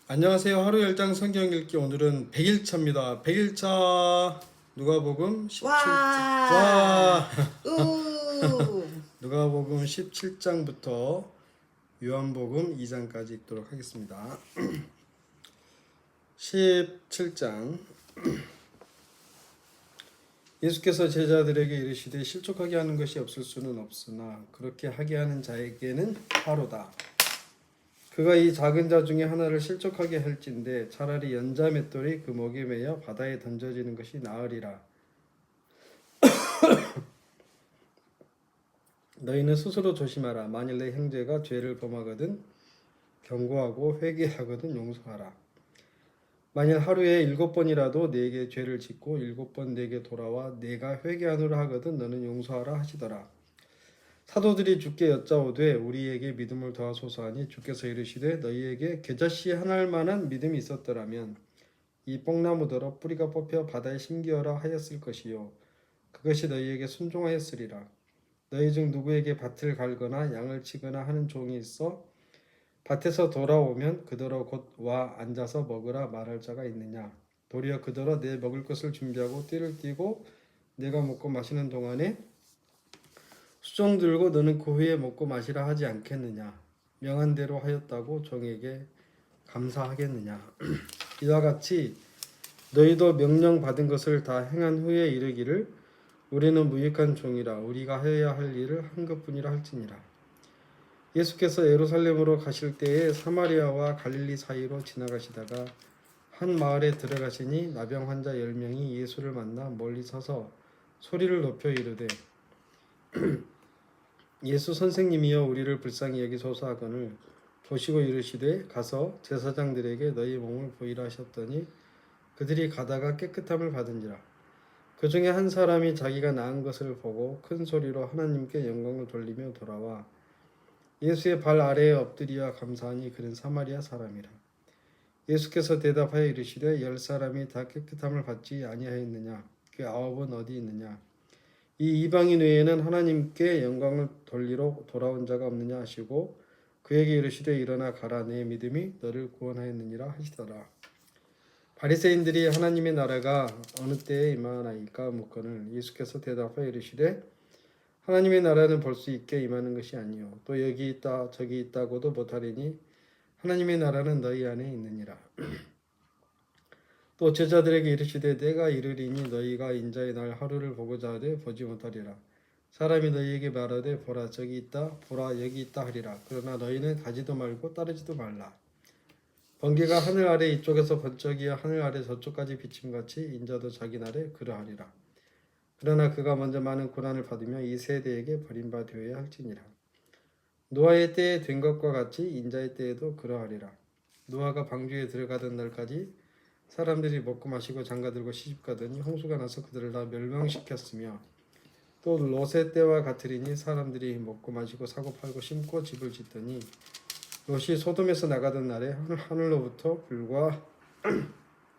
안녕하세요. 하루 10장 성경 읽기 오늘은 100일차입니다. 100일차 누가복음 17장. 와, 와! 우, 누가복음 17장부터 요한복음 2장까지 읽도록 하겠습니다. 17장. 예수께서 제자들에게 이르시되 실족하게 하는 것이 없을 수는 없으나 그렇게 하게 하는 자에게는 화로다. 그가 이 작은 자 중에 하나를 실족하게 할진대 차라리 연자 맷돌이 그 목에 매여 바다에 던져지는 것이 나으리라. 너희는 스스로 조심하라. 만일 내 형제가 죄를 범하거든 경고하고 회개하거든 용서하라. 만일 하루에 7번이라도 네게 죄를 짓고 7번 네게 돌아와 네가 회개하노라 하거든 너는 용서하라 하시더라. 사도들이 주께 여짜오되 우리에게 믿음을 더하소서 하니 주께서 이르시되 너희에게 겨자씨 하나일 만한 믿음이 있었더라면 이 뽕나무더러 뿌리가 뽑혀 바다에 심기어라 하였을 것이요 그것이 너희에게 순종하였으리라. 너희 중 누구에게 밭을 갈거나 양을 치거나 하는 종이 있어 밭에서 돌아오면 그더러 곧 와 앉아서 먹으라 말할 자가 있느냐. 도리어 그더러 내 먹을 것을 준비하고 띠를 띠고 내가 먹고 마시는 동안에 수종 들고 너는 그 후에 먹고 마시라 하지 않겠느냐. 명한 대로 하였다고 종에게 감사하겠느냐. 이와 같이 너희도 명령 받은 것을 다 행한 후에 이르기를 우리는 무익한 종이라 우리가 해야 할 일을 한 것뿐이라 할지니라. 예수께서 예루살렘으로 가실 때에 사마리아와 갈릴리 사이로 지나가시다가 한 마을에 들어가시니 나병 환자 10명이 예수를 만나 멀리 서서 소리를 높여 이르되 예수 선생님이여 우리를 불쌍히 여기소서 하거늘 보시고 이르시되 가서 제사장들에게 너희 몸을 보이라 하셨더니 그들이 가다가 깨끗함을 받은지라. 그 중에 한 사람이 자기가 나은 것을 보고 큰 소리로 하나님께 영광을 돌리며 돌아와 예수의 발 아래에 엎드리어 감사하니 그는 사마리아 사람이라. 예수께서 대답하여 이르시되 10사람이 다 깨끗함을 받지 아니하였느냐. 그 9은 어디 있느냐. 이 이방인 외에는 하나님께 영광을 돌리러 돌아온 자가 없느냐 하시고 그에게 이르시되 일어나 가라 내 믿음이 너를 구원하였느니라 하시더라. 바리새인들이 하나님의 나라가 어느 때에 임하나이까 묻거늘 예수께서 대답하여 이르시되 하나님의 나라는 볼 수 있게 임하는 것이 아니요 또 여기 있다 저기 있다고도 못하리니 하나님의 나라는 너희 안에 있느니라. 또 제자들에게 이르시되 내가 이르리니 너희가 인자의 날 하루를 보고자 하되 보지 못하리라. 사람이 너희에게 말하되 보라 저기 있다 보라 여기 있다 하리라. 그러나 너희는 가지도 말고 따르지도 말라. 번개가 하늘 아래 이쪽에서 번쩍이어 하늘 아래 저쪽까지 비침같이 인자도 자기 날에 그러하리라. 그러나 그가 먼저 많은 고난을 받으며 이 세대에게 버림받아야 할지니라. 노아의 때에 된 것과 같이 인자의 때에도 그러하리라. 노아가 방주에 들어가던 날까지 사람들이 먹고 마시고 장가들고 시집가더니 홍수가 나서 그들을 다 멸망시켰으며 또 롯의 때와 같으리니 사람들이 먹고 마시고 사고 팔고 심고 집을 짓더니 롯이 소돔에서 나가던 날에 하늘로부터 불과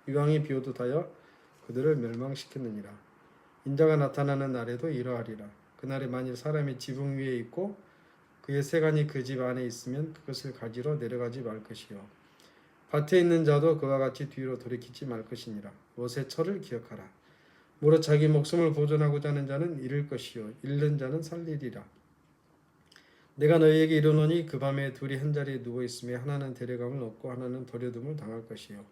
유황이 비오듯 하여 그들을 멸망시켰느니라. 인자가 나타나는 날에도 이러하리라. 그날에 만일 사람이 지붕 위에 있고 그의 세간이 그 집 안에 있으면 그것을 가지러 내려가지 말 것이요 밭에 있는 자도 그와 같이 뒤로 돌이키지 말 것이니라. 롯의 철을 기억하라. 무릇 자기 목숨을 보존하고자 하는 자는 잃을 것이요 잃는 자는 살리리라. 내가 너희에게 이르노니 그 밤에 둘이 한 자리에 누워 있으며 하나는 데려감을 얻고 하나는 버려둠을 당할 것이요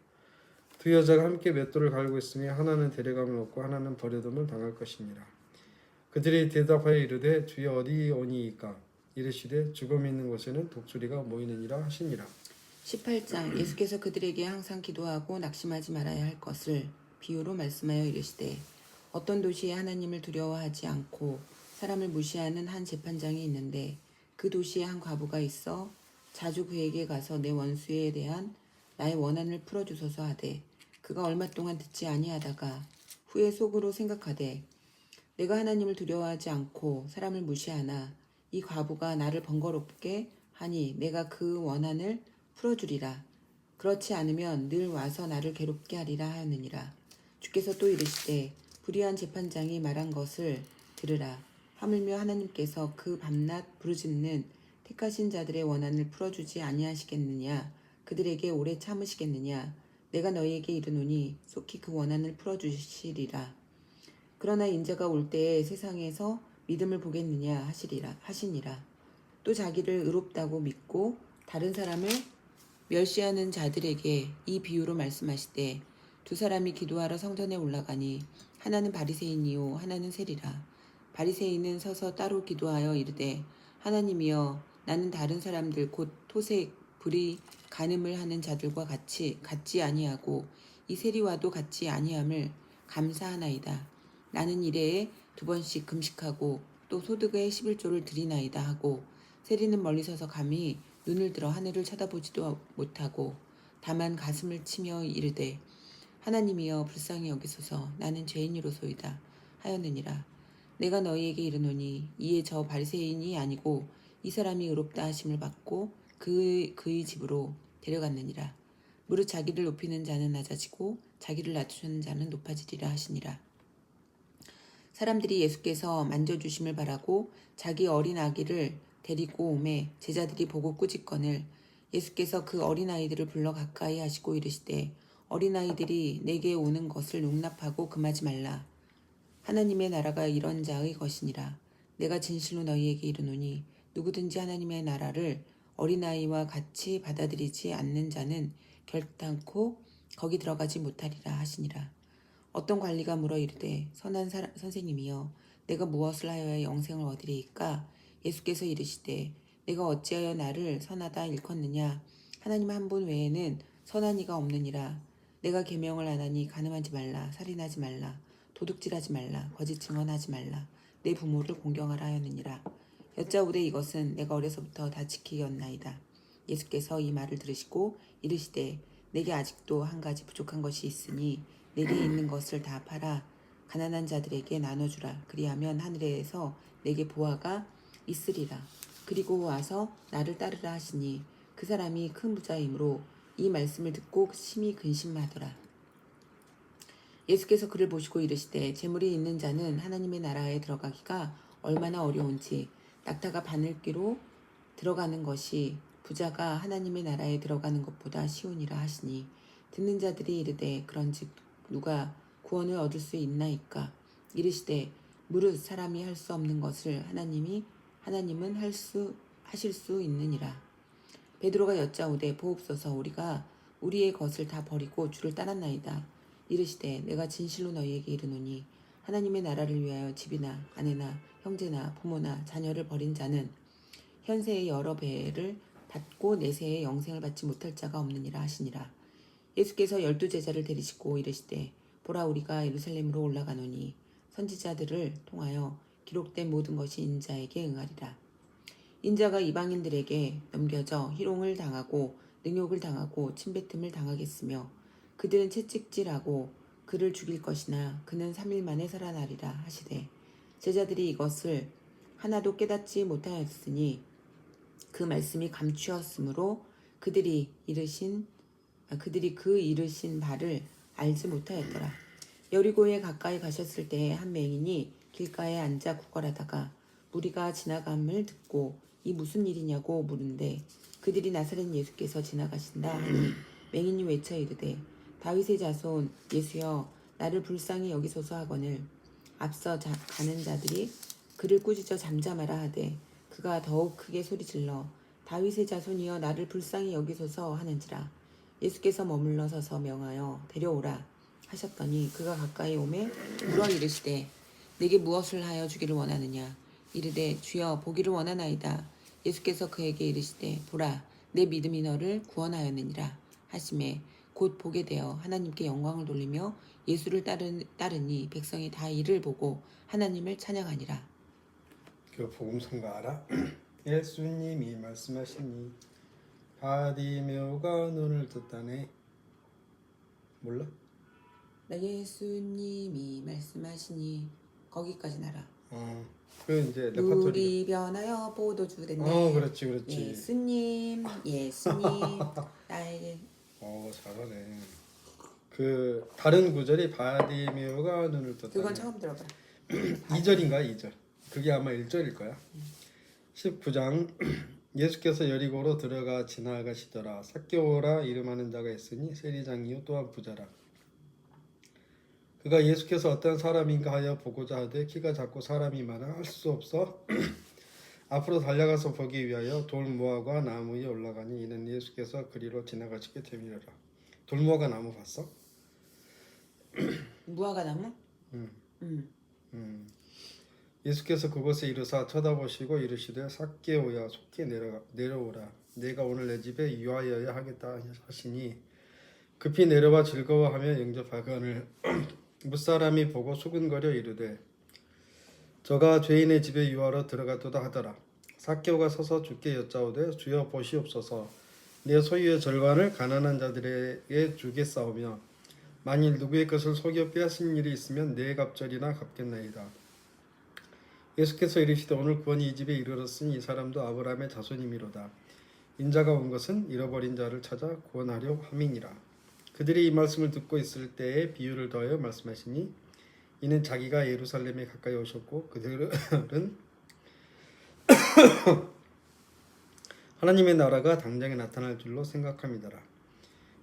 두 여자가 함께 맷돌을 갈고 있으며 하나는 데려감을 얻고 하나는 버려둠을 당할 것이니라. 그들이 대답하여 이르되 주여 어디 오니이까. 이르시되 죽음이 있는 곳에는 독수리가 모이느니라 하시니라. 18장 예수께서 그들에게 항상 기도하고 낙심하지 말아야 할 것을 비유로 말씀하여 이르시되 어떤 도시에 하나님을 두려워하지 않고 사람을 무시하는 한 재판장이 있는데 그 도시에 한 과부가 있어 자주 그에게 가서 내 원수에 대한 나의 원한을 풀어주소서 하되 그가 얼마 동안 듣지 아니하다가 후에 속으로 생각하되 내가 하나님을 두려워하지 않고 사람을 무시하나 이 과부가 나를 번거롭게 하니 내가 그 원한을 풀어주리라. 그렇지 않으면 늘 와서 나를 괴롭게 하리라 하느니라. 주께서 또 이르시되 불의한 재판장이 말한 것을 들으라. 하물며 하나님께서 그 밤낮 부르짖는 택하신 자들의 원한을 풀어주지 아니하시겠느냐. 그들에게 오래 참으시겠느냐? 내가 너희에게 이르노니 속히 그 원한을 풀어주시리라. 그러나 인자가 올 때에 세상에서 믿음을 보겠느냐 하시니라. 또 자기를 의롭다고 믿고 다른 사람을 멸시하는 자들에게 이 비유로 말씀하시되 두 사람이 기도하러 성전에 올라가니 하나는 바리새인이요 하나는 세리라. 바리새인은 서서 따로 기도하여 이르되 하나님이여 나는 다른 사람들 곧 토색 불의 간음을 하는 자들과 같지 아니하고 이 세리와도 같지 아니함을 감사하나이다. 나는 일해에 2번씩 금식하고 또 소득의 11조를 드리나이다 하고 세리는 멀리 서서 감히 눈을 들어 하늘을 쳐다보지도 못하고 다만 가슴을 치며 이르되 하나님이여 불쌍히 여기소서 나는 죄인이로소이다 하였느니라. 내가 너희에게 이르노니 이에 저 바리새인이 아니고 이 사람이 의롭다 하심을 받고 그의 집으로 데려갔느니라. 무릇 자기를 높이는 자는 낮아지고 자기를 낮추는 자는 높아지리라 하시니라. 사람들이 예수께서 만져주심을 바라고 자기 어린 아기를 데리고 오매 제자들이 보고 꾸짖거늘 예수께서 그 어린아이들을 불러 가까이 하시고 이르시되 어린아이들이 내게 오는 것을 용납하고 금하지 말라. 하나님의 나라가 이런 자의 것이니라. 내가 진실로 너희에게 이르노니 누구든지 하나님의 나라를 어린아이와 같이 받아들이지 않는 자는 결단코 거기 들어가지 못하리라 하시니라. 어떤 관리가 물어 이르되 선한 선생님이여 내가 무엇을 하여야 영생을 얻으리이까? 예수께서 이르시되 내가 어찌하여 나를 선하다 일컫느냐? 하나님 한 분 외에는 선한 이가 없느니라. 내가 계명을 안 하니 간음하지 말라, 살인하지 말라, 도둑질하지 말라, 거짓 증언하지 말라, 내 부모를 공경하라 하였느니라. 여짜오되 이것은 내가 어려서부터 다 지키었나이다. 예수께서 이 말을 들으시고 이르시되 내게 아직도 한 가지 부족한 것이 있으니 내게 있는 것을 다 팔아 가난한 자들에게 나눠주라. 그리하면 하늘에서 내게 보화가 있으리라. 그리고 와서 나를 따르라 하시니 그 사람이 큰 부자이므로 이 말씀을 듣고 심히 근심하더라. 예수께서 그를 보시고 이르시되 재물이 있는 자는 하나님의 나라에 들어가기가 얼마나 어려운지 낙타가 바늘귀로 들어가는 것이 부자가 하나님의 나라에 들어가는 것보다 쉬우니라 하시니 듣는 자들이 이르되 그런즉 누가 구원을 얻을 수 있나이까? 이르시되 무릇 사람이 할 수 없는 것을 하나님은 하실 수 있느니라. 베드로가 여짜오되 보옵소서 우리가 우리의 것을 다 버리고 주를 따랐나이다. 이르시되 내가 진실로 너희에게 이르노니 하나님의 나라를 위하여 집이나 아내나 형제나 부모나 자녀를 버린 자는 현세의 여러 배를 받고 내세의 영생을 받지 못할 자가 없느니라 하시니라. 예수께서 12 제자를 데리시고 이르시되 보라 우리가 예루살렘으로 올라가노니 선지자들을 통하여 기록된 모든 것이 인자에게 응하리라. 인자가 이방인들에게 넘겨져 희롱을 당하고 능욕을 당하고 침뱉음을 당하겠으며 그들은 채찍질하고 그를 죽일 것이나 그는 3일 만에 살아나리라 하시되 제자들이 이것을 하나도 깨닫지 못하였으니 그 말씀이 감추었으므로 그들이 그 이르신 바를 알지 못하였더라. 여리고에 가까이 가셨을 때에 한 맹인이 길가에 앉아 구걸하다가 무리가 지나감을 듣고 이 무슨 일이냐고 물은데 그들이 나사렛 예수께서 지나가신다 하니 맹인이 외쳐 이르되 다윗의 자손 예수여 나를 불쌍히 여기소서 하거늘 앞서 가는 자들이 그를 꾸짖어 잠잠하라 하되 그가 더욱 크게 소리질러 다윗의 자손이여 나를 불쌍히 여기소서 하는지라. 예수께서 머물러 서서 명하여 데려오라 하셨더니 그가 가까이 오매 물어 이르시되 내게 무엇을 하여 주기를 원하느냐? 이르되 주여 보기를 원하나이다. 예수께서 그에게 이르시되 보라 내 믿음이 너를 구원하였느니라 하시매 곧 보게 되어 하나님께 영광을 돌리며 예수를 따르니 백성이 다 이를 보고 하나님을 찬양하니라. 그 복음성가 알아? 예수님이 말씀하시니 바디메오가 눈을 떴다네. 몰라? 나 예수님이 말씀하시니 거기까지 나라. 그 이제 레파토리. 물이 변하여 포도주 됐네. 그렇지. 예수님 나에게. 잘하네. 그 다른 구절이 바디메오가 눈을 떴다. 그건 처음 들어봐. 2절인가 2절. 그게 아마 1절일 거야. 19장 예수께서 여리고로 들어가 지나가시더라. 삭개오라 이름하는 자가 있으니 세리장이요 또한 부자라. 그가 예수께서 어떤 사람인가 하여 보고자 하되 키가 작고 사람이 많아 할 수 없어 앞으로 달려가서 보기 위하여 돌무화과 나무 위에 올라가니 이는 예수께서 그리로 지나가시게 됨이라. 돌무화과 나무 봤어? 무화과 나무? 응. 음. 예수께서 그곳에 이르사 쳐다보시고 이르시되 삭개오야 속히 내려오라. 내가 오늘 내 집에 유하여야 하겠다 하시니 급히 내려와 즐거워하며 영접하거늘 무사람이 보고 수근거려 이르되 저가 죄인의 집에 유하러 들어갔도다 하더라. 삭개오가 서서 주께 여짜오되 주여 보시옵소서 내 소유의 절반을 가난한 자들에게 주겠사오며 만일 누구의 것을 속여 빼앗은 일이 있으면 네 갑절이나 갚겠나이다. 예수께서 이르시되 오늘 구원이 이 집에 이르렀으니 이 사람도 아브라함의 자손이미로다. 인자가 온 것은 잃어버린 자를 찾아 구원하려 함이니라. 그들이 이 말씀을 듣고 있을 때에 비유를 더하여 말씀하시니 이는 자기가 예루살렘에 가까이 오셨고 그들은 하나님의 나라가 당장에 나타날 줄로 생각함이더라.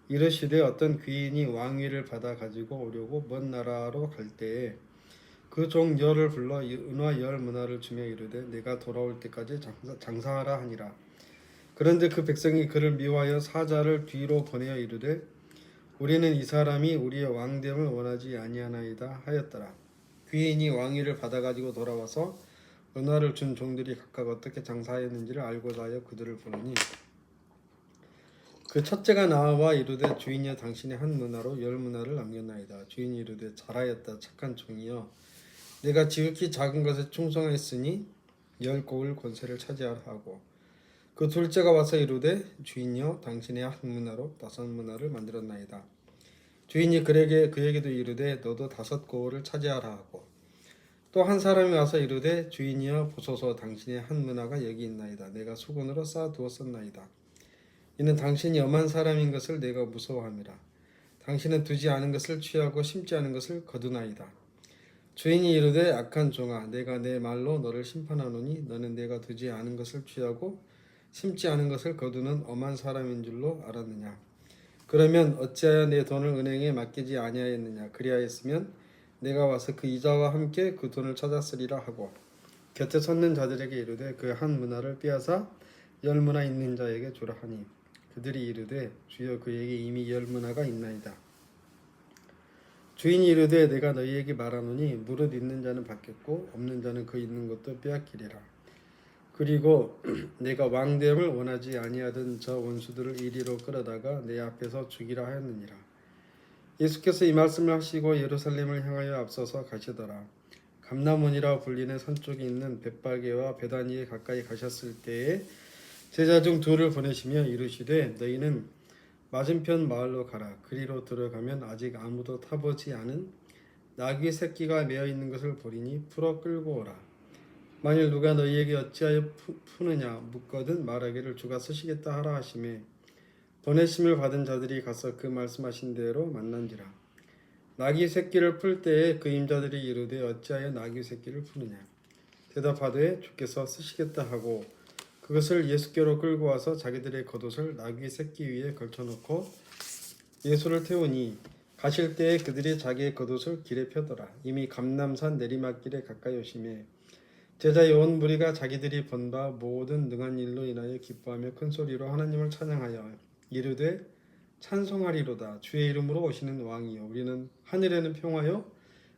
이르시되 어떤 귀인이 왕위를 받아 가지고 오려고 먼 나라로 갈 때에 그 종 열을 불러 은화 열 문화를 주며 이르되 내가 돌아올 때까지 장사하라 하니라. 그런데 그 백성이 그를 미워하여 사자를 뒤로 보내어 이르되 우리는 이 사람이 우리의 왕됨을 원하지 아니하나이다 하였더라. 귀인이 왕위를 받아 가지고 돌아와서 은화를 준 종들이 각각 어떻게 장사하였는지를 알고자 하여 그들을 부르니 그 첫째가 나와 이르되 주인이여 당신의 한 문화로 열 문화를 남겼나이다. 주인이 이르되 잘하였다 착한 종이여 내가 지극히 작은 것에 충성하였으니 열 곡을 권세를 차지하라 하고 그 둘째가 와서 이르되 주인이여 당신의 한 문화로 다섯 문화를 만들었나이다. 주인이 그에게도 이르되 너도 다섯 고을을 차지하라 하고 또 한 사람이 와서 이르되 주인이여 보소서 당신의 한 문화가 여기 있나이다. 내가 수건으로 쌓아두었었나이다. 이는 당신이 엄한 사람인 것을 내가 무서워함이라. 당신은 두지 않은 것을 취하고 심지 않은 것을 거두나이다. 주인이 이르되 악한 종아 내가 내 말로 너를 심판하노니 너는 내가 두지 않은 것을 취하고 심지 않은 것을 거두는 엄한 사람인 줄로 알았느냐. 그러면 어찌하여 내 돈을 은행에 맡기지 아니하였느냐. 그리하였으면 내가 와서 그 이자와 함께 그 돈을 찾았으리라 하고 곁에 섰는 자들에게 이르되 그 한 문화를 빼앗아 열 문화 있는 자에게 주라 하니 그들이 이르되 주여 그에게 이미 열 문화가 있나이다. 주인이 이르되 내가 너희에게 말하노니 무릇 있는 자는 받겠고 없는 자는 그 있는 것도 빼앗기리라. 그리고 내가 왕됨을 원하지 아니하던 저 원수들을 이리로 끌어다가 내 앞에서 죽이라 하였느니라. 예수께서 이 말씀을 하시고 예루살렘을 향하여 앞서서 가시더라. 감람원이라 불리는 산 쪽에 있는 벳발게와 베다니에 가까이 가셨을 때에 제자 중 둘을 보내시며 이르시되 너희는 맞은편 마을로 가라. 그리로 들어가면 아직 아무도 타보지 않은 나귀 새끼가 메어 있는 것을 보리니 풀어 끌고 오라. 만일 누가 너희에게 어찌하여 푸느냐 묻거든 말하기를 주가 쓰시겠다 하라 하시매 보내심을 받은 자들이 가서 그 말씀하신 대로 만난지라. 나귀 새끼를 풀 때에 그 임자들이 이르되 어찌하여 나귀 새끼를 푸느냐 대답하되 주께서 쓰시겠다 하고 그것을 예수께로 끌고 와서 자기들의 겉옷을 나귀 새끼 위에 걸쳐놓고 예수를 태우니 가실 때에 그들이 자기의 겉옷을 길에 펴더라. 이미 감람산 내리막길에 가까이 오심에 제자의 온 무리가 자기들이 본 바 모든 능한 일로 인하여 기뻐하며 큰 소리로 하나님을 찬양하여 이르되 찬송하리로다. 주의 이름으로 오시는 왕이요 우리는 하늘에는 평화요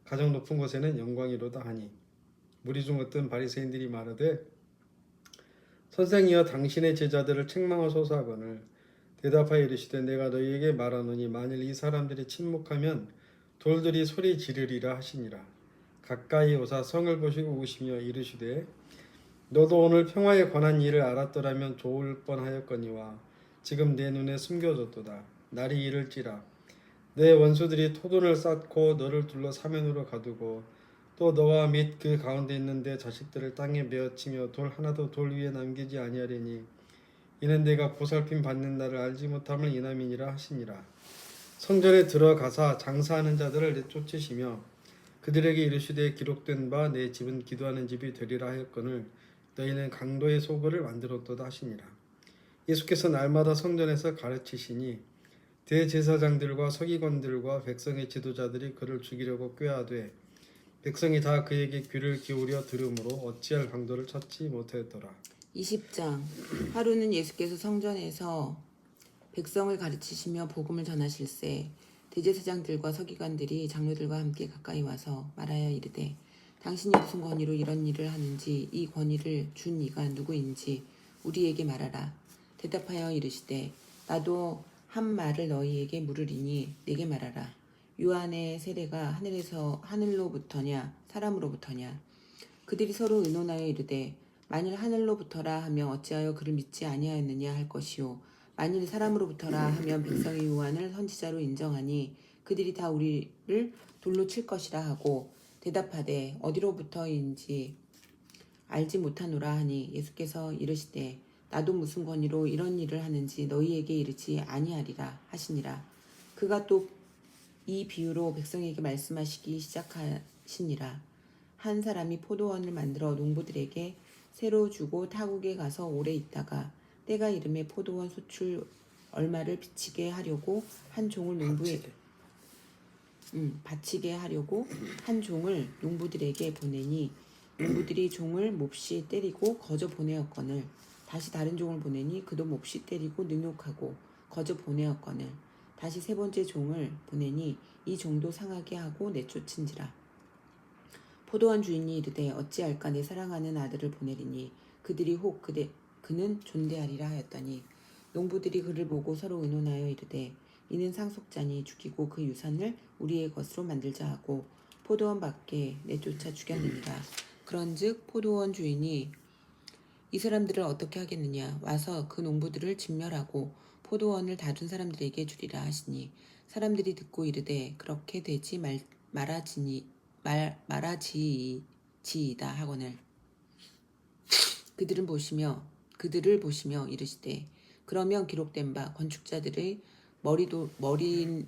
가장 높은 곳에는 영광이로다 하니 무리 중 어떤 바리새인들이 말하되 선생이여 당신의 제자들을 책망하소서 하거늘 대답하여 이르시되 내가 너희에게 말하노니 만일 이 사람들이 침묵하면 돌들이 소리 지르리라 하시니라. 가까이 오사 성을 보시고 우시며 이르시되 너도 오늘 평화에 관한 일을 알았더라면 좋을 뻔하였거니와 지금 내 눈에 숨겨졌도다. 날이 이를지라 내 원수들이 토돈을 쌓고 너를 둘러 사면으로 가두고 또 너와 및 그 가운데 있는 내 자식들을 땅에 메어치며 돌 하나도 돌 위에 남기지 아니하리니 이는 내가 보살핌 받는 날을 알지 못함을 인함이니라 하시니라. 성전에 들어가사 장사하는 자들을 내쫓으시며 그들에게 이르시되 기록된 바 내 집은 기도하는 집이 되리라 하였거늘 너희는 강도의 소굴을 만들었도다 하시니라. 예수께서 날마다 성전에서 가르치시니 대제사장들과 서기관들과 백성의 지도자들이 그를 죽이려고 꾀하되 백성이 다 그에게 귀를 기울여 들으므로 어찌할 강도를 찾지 못하였더라. 20장. 하루는 예수께서 성전에서 백성을 가르치시며 복음을 전하실세 대제사장들과 서기관들이 장로들과 함께 가까이 와서 말하여 이르되 당신이 무슨 권위로 이런 일을 하는지 이 권위를 준 이가 누구인지 우리에게 말하라. 대답하여 이르시되 나도 한 말을 너희에게 물으리니 내게 말하라. 요한의 세례가 하늘로부터냐 사람으로부터냐. 그들이 서로 의논하여 이르되 만일 하늘로부터라 하면 어찌하여 그를 믿지 아니하였느냐 할 것이요 만일 사람으로부터라 하면 백성이 요한을 선지자로 인정하니 그들이 다 우리를 돌로 칠 것이라 하고 대답하되 어디로부터인지 알지 못하노라 하니 예수께서 이르시되 나도 무슨 권위로 이런 일을 하는지 너희에게 이르지 아니하리라 하시니라. 그가 또 이 비유로 백성에게 말씀하시기 시작하시니라. 한 사람이 포도원을 만들어 농부들에게 새로 주고 타국에 가서 오래 있다가 때가 이름에 포도원 소출 얼마를 바치게 하려고 한 종을 농부들에게 보내니 농부들이 종을 몹시 때리고 거저 보내었거늘 다시 다른 종을 보내니 그도 몹시 때리고 능욕하고 거저 보내었거늘 다시 세 번째 종을 보내니 이 종도 상하게 하고 내쫓은지라. 포도원 주인이 이르되 어찌할까 내 사랑하는 아들을 보내리니 그들이 혹 그는 존대하리라 하였더니 농부들이 그를 보고 서로 의논하여 이르되 이는 상속자니 죽이고 그 유산을 우리의 것으로 만들자 하고 포도원 밖에 내쫓아 죽였느니라. 그런즉 포도원 주인이 이 사람들을 어떻게 하겠느냐 와서 그 농부들을 진멸하고 포도원을 다른 사람들에게 주리라 하시니 사람들이 듣고 이르되 그렇게 되지 말아지이다 하거늘 그들을 보시며 이르시되 그러면 기록된 바 건축자들의 버린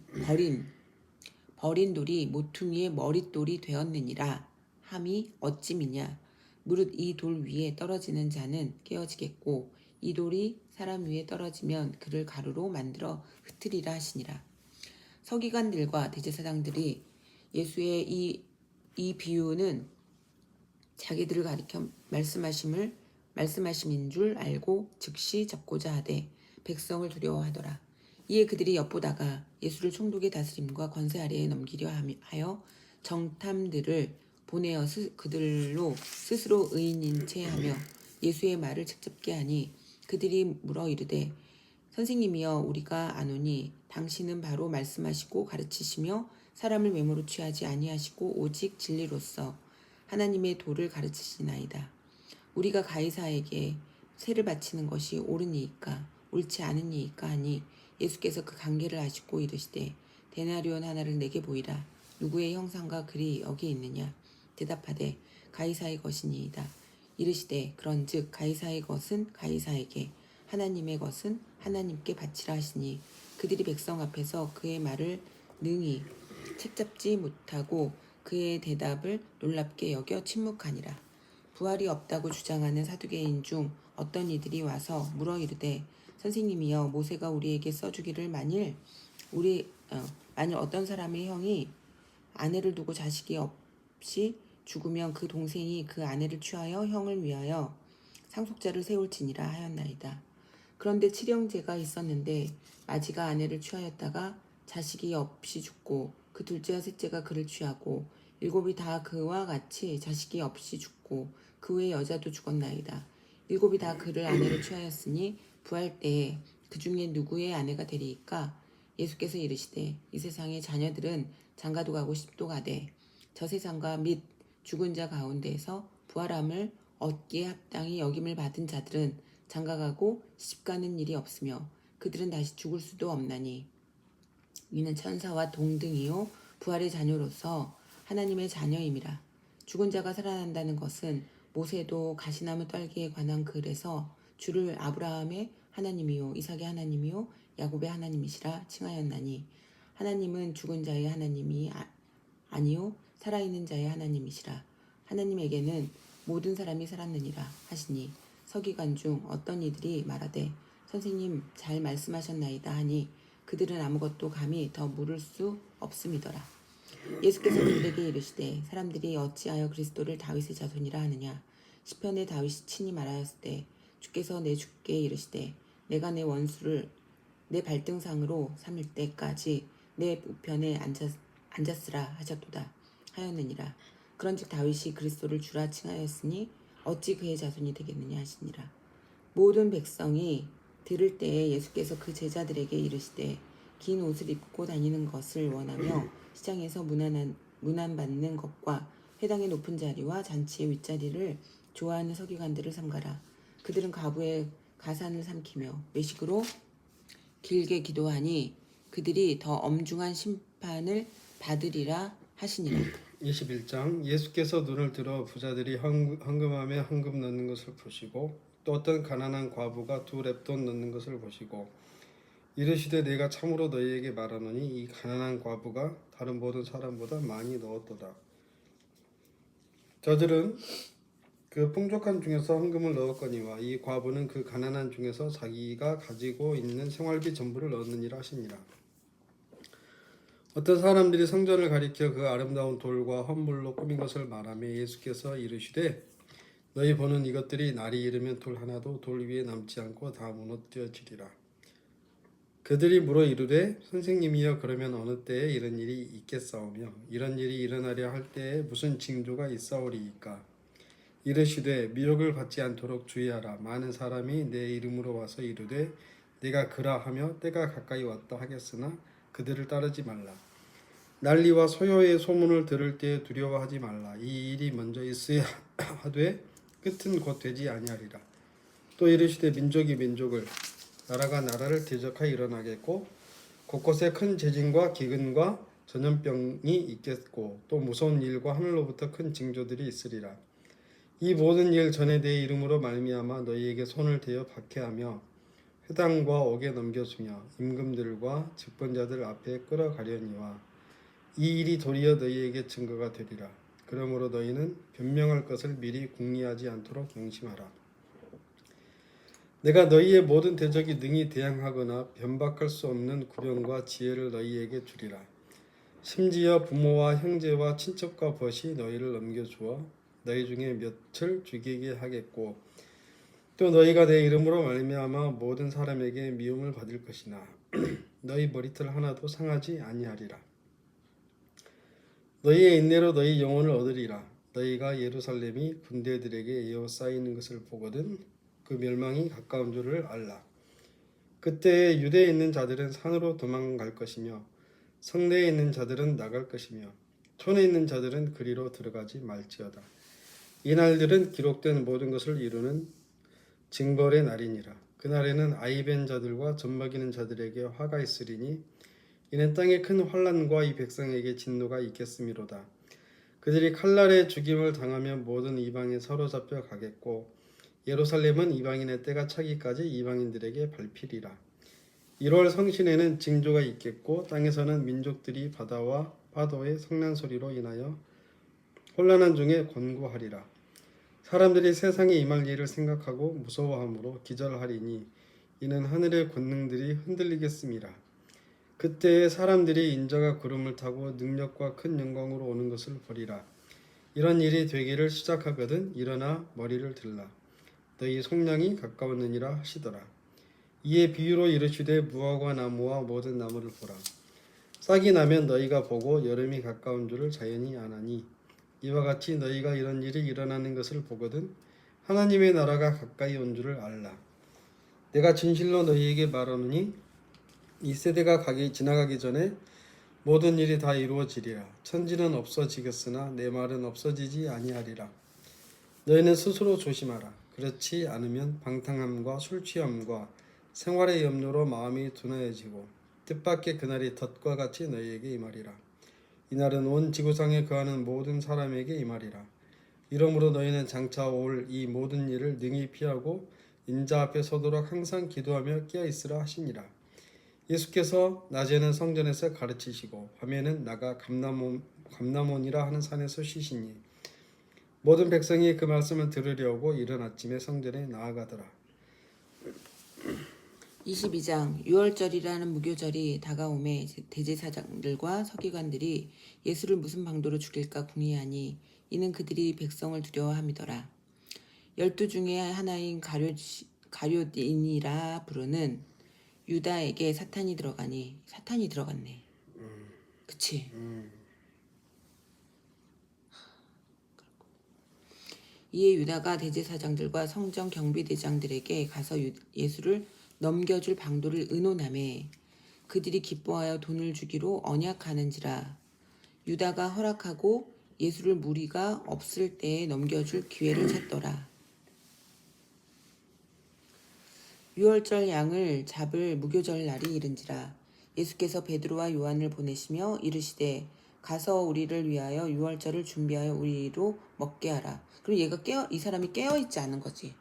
돌이 모퉁이의 머릿돌이 되었느니라 함이 어찌미냐 무릇 이 돌 위에 떨어지는 자는 깨어지겠고 이 돌이 사람 위에 떨어지면 그를 가루로 만들어 흩으리라 하시니라. 서기관들과 대제사장들이 예수의 이 비유는 자기들을 가리켜 말씀하심인 줄 알고 즉시 접고자 하되 백성을 두려워하더라. 이에 그들이 엿보다가 예수를 총독의 다스림과 권세 아래에 넘기려 하여 정탐들을 보내어 그들로 스스로 의인인 채 하며 예수의 말을 책잡게 하니 그들이 물어 이르되 선생님이여 우리가 아노니 당신은 바로 말씀하시고 가르치시며 사람을 외모로 취하지 아니하시고 오직 진리로서 하나님의 도를 가르치시나이다. 우리가 가이사에게 세를 바치는 것이 옳으니이까 옳지 않으니이까 하니 예수께서 그 관계를 아시고 이르시되 데나리온 하나를 내게 보이라. 누구의 형상과 글이 여기 있느냐. 대답하되 가이사의 것이니이다. 이르시되 그런즉 가이사의 것은 가이사에게 하나님의 것은 하나님께 바치라 하시니 그들이 백성 앞에서 그의 말을 능히 책잡지 못하고 그의 대답을 놀랍게 여겨 침묵하니라. 부활이 없다고 주장하는 사두개인 중 어떤 이들이 와서 물어 이르되 선생님이여 모세가 우리에게 써주기를 만일 어떤 사람의 형이 아내를 두고 자식이 없이 죽으면 그 동생이 그 아내를 취하여 형을 위하여 상속자를 세울지니라 하였나이다. 그런데 칠형제가 있었는데 마지가 아내를 취하였다가 자식이 없이 죽고 그 둘째와 셋째가 그를 취하고 일곱이 다 그와 같이 자식이 없이 죽고 그 외 여자도 죽었나이다. 일곱이 다 그를 아내를 취하였으니 부활 때에 그 중에 누구의 아내가 되리이까? 예수께서 이르시되 이 세상의 자녀들은 장가도 가고 십도 가되 저 세상과 및 죽은 자 가운데에서 부활함을 얻기에 합당히 여김을 받은 자들은 장가가고 시집가는 일이 없으며 그들은 다시 죽을 수도 없나니 이는 천사와 동등이요 부활의 자녀로서 하나님의 자녀임이라. 죽은 자가 살아난다는 것은 모세도 가시나무 떨기에 관한 글에서 주를 아브라함의 하나님이요 이삭의 하나님이요 야곱의 하나님이시라 칭하였나니 하나님은 죽은 자의 하나님이 아니요 살아있는 자의 하나님이시라. 하나님에게는 모든 사람이 살았느니라 하시니 서기관 중 어떤 이들이 말하되 선생님 잘 말씀하셨나이다 하니 그들은 아무것도 감히 더 물을 수 없음이더라. 예수께서 그들에게 이르시되 사람들이 어찌하여 그리스도를 다윗의 자손이라 하느냐 시편에 다윗이 친히 말하였을 때 주께서 내 주께 이르시되 내가 내 원수를 내 발등상으로 삼을 때까지 내 우편에 앉았으라 하셨도다 하였느니라. 그런즉 다윗이 그리스도를 주라 칭하였으니 어찌 그의 자손이 되겠느냐 하시니라. 모든 백성이 들을 때에 예수께서 그 제자들에게 이르시되 긴 옷을 입고 다니는 것을 원하며 시장에서 문안받는 것과 회당의 높은 자리와 잔치의 윗자리를 좋아하는 서기관들을 삼가라. 그들은 가부의 가산을 삼키며 외식으로 길게 기도하니 그들이 더 엄중한 심판을 받으리라 하시니라. 21장 예수께서 눈을 들어 부자들이 헌금함에 헌금 넣는 것을 보시고 또 어떤 가난한 과부가 2렙돈 넣는 것을 보시고 이르시되 내가 참으로 너희에게 말하노니 이 가난한 과부가 다른 모든 사람보다 많이 넣었도다. 저들은 그 풍족한 중에서 헌금을 넣었거니와 이 과부는 그 가난한 중에서 자기가 가지고 있는 생활비 전부를 넣었느니라 하시니라. 어떤 사람들이 성전을 가리켜 그 아름다운 돌과 헌물로 꾸민 것을 말하며 예수께서 이르시되 너희 보는 이것들이 날이 이르면 돌 하나도 돌 위에 남지 않고 다 무너뜨려지리라. 그들이 물어 이르되 선생님이여 그러면 어느 때에 이런 일이 있겠사오며 이런 일이 일어나려 할 때에 무슨 징조가 있사오리이까. 이르시되 미혹을 받지 않도록 주의하라. 많은 사람이 내 이름으로 와서 이르되 내가 그라 하며 때가 가까이 왔다 하겠으나 그들을 따르지 말라. 난리와 소요의 소문을 들을 때에 두려워하지 말라. 이 일이 먼저 있어야 하되 끝은 곧 되지 아니하리라. 또 이르시되 민족이 민족을 나라가 나라를 대적하여 일어나겠고 곳곳에 큰 재진과 기근과 전염병이 있겠고 또 무서운 일과 하늘로부터 큰 징조들이 있으리라. 이 모든 일 전에 내 이름으로 말미암아 너희에게 손을 대어 박해하며 회당과 옥에 넘겨주며 임금들과 직분자들 앞에 끌어가려니와 이 일이 도리어 너희에게 증거가 되리라. 그러므로 너희는 변명할 것을 미리 궁리하지 않도록 명심하라. 내가 너희의 모든 대적이 능히 대항하거나 변박할 수 없는 구령과 지혜를 너희에게 주리라. 심지어 부모와 형제와 친척과 벗이 너희를 넘겨주어 너희 중에 몇을 죽이게 하겠고 또 너희가 내 이름으로 말미암아 모든 사람에게 미움을 받을 것이나 너희 머리털 하나도 상하지 아니하리라. 너희의 인내로 너희 영혼을 얻으리라. 너희가 예루살렘이 군대들에게 에워싸이는 것을 보거든 그 멸망이 가까운 줄을 알라. 그때 유대에 있는 자들은 산으로 도망갈 것이며 성내에 있는 자들은 나갈 것이며 촌에 있는 자들은 그리로 들어가지 말지어다. 이 날들은 기록된 모든 것을 이루는 징벌의 날이니라. 그날에는 아이벤 자들과 젖먹이는 자들에게 화가 있으리니 이는 땅에 큰 환난과 이 백성에게 진노가 있겠음이로다. 그들이 칼날에 죽임을 당하며 모든 이방에 사로잡혀 가겠고 예루살렘은 이방인의 때가 차기까지 이방인들에게 밟히리라. 1월 성신에는 징조가 있겠고 땅에서는 민족들이 바다와 파도의 성난 소리로 인하여 혼란한 중에 곤고하리라. 사람들이 세상에 임할 일을 생각하고 무서워함으로 기절하리니 이는 하늘의 권능들이 흔들리겠음이라. 그때에 사람들이 인자가 구름을 타고 능력과 큰 영광으로 오는 것을 보리라. 이런 일이 되기를 시작하거든 일어나 머리를 들라. 너희 속량이 가까웠느니라 하시더라. 이에 비유로 이르시되 무화과 나무와 모든 나무를 보라. 싹이 나면 너희가 보고 여름이 가까운 줄을 자연히 아나니 이와 같이 너희가 이런 일이 일어나는 것을 보거든 하나님의 나라가 가까이 온 줄을 알라. 내가 진실로 너희에게 말하노니 이 세대가 지나가기 전에 모든 일이 다 이루어지리라. 천지는 없어지겠으나 내 말은 없어지지 아니하리라. 너희는 스스로 조심하라. 그렇지 않으면 방탕함과 술취함과 생활의 염려로 마음이 둔하여지고 뜻밖의 그날이 덫과 같이 너희에게 임하리라. 이날은 온 지구상에 거하는 모든 사람에게 임하리라. 이러므로 너희는 장차 올 이 모든 일을 능히 피하고 인자 앞에 서도록 항상 기도하며 깨어있으라 하시니라. 예수께서 낮에는 성전에서 가르치시고 밤에는 나가 감람원이라 하는 산에서 쉬시니 모든 백성이 그 말씀을 들으려고 이른 아침에 성전에 나아가더라. 22장 유월절이라는 무교절이 다가오매 대제사장들과 서기관들이 예수를 무슨 방도로 죽일까 궁리하니 이는 그들이 백성을 두려워함이더라. 12 중에 하나인 가룟인이라 부르는 유다에게 사탄이 들어갔네. 그치? 이에 유다가 대제사장들과 성전 경비대장들에게 가서 예수를 넘겨줄 방도를 의논하매 그들이 기뻐하여 돈을 주기로 언약하는지라. 유다가 허락하고 예수를 무리가 없을 때에 넘겨줄 기회를 찾더라. 유월절 양을 잡을 무교절 날이 이른지라. 예수께서 베드로와 요한을 보내시며 이르시되 가서 우리를 위하여 유월절을 준비하여 우리로 먹게 하라. 그리고 이 사람이 깨어 있지 않은 거지.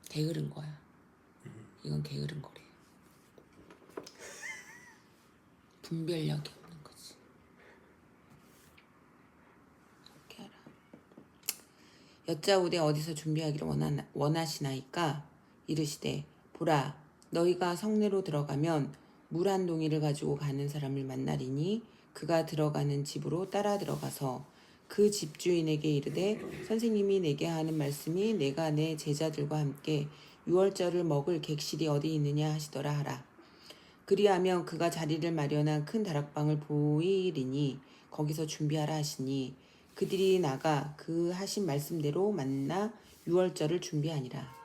게으른 거야. 이건 게으른 거래. 분별력이 없는 거지. 먹게 하라. 여짜오되 어디서 준비하기를 원하시나이까? 이르시되 보라 너희가 성내로 들어가면 물 한 동이를 가지고 가는 사람을 만나리니 그가 들어가는 집으로 따라 들어가서 그 집주인에게 이르되 선생님이 내게 하는 말씀이 내가 내 제자들과 함께 유월절을 먹을 객실이 어디 있느냐 하시더라 하라. 그리하면 그가 자리를 마련한 큰 다락방을 보이리니 거기서 준비하라 하시니 그들이 나가 그 하신 말씀대로 만나 유월절을 준비하니라.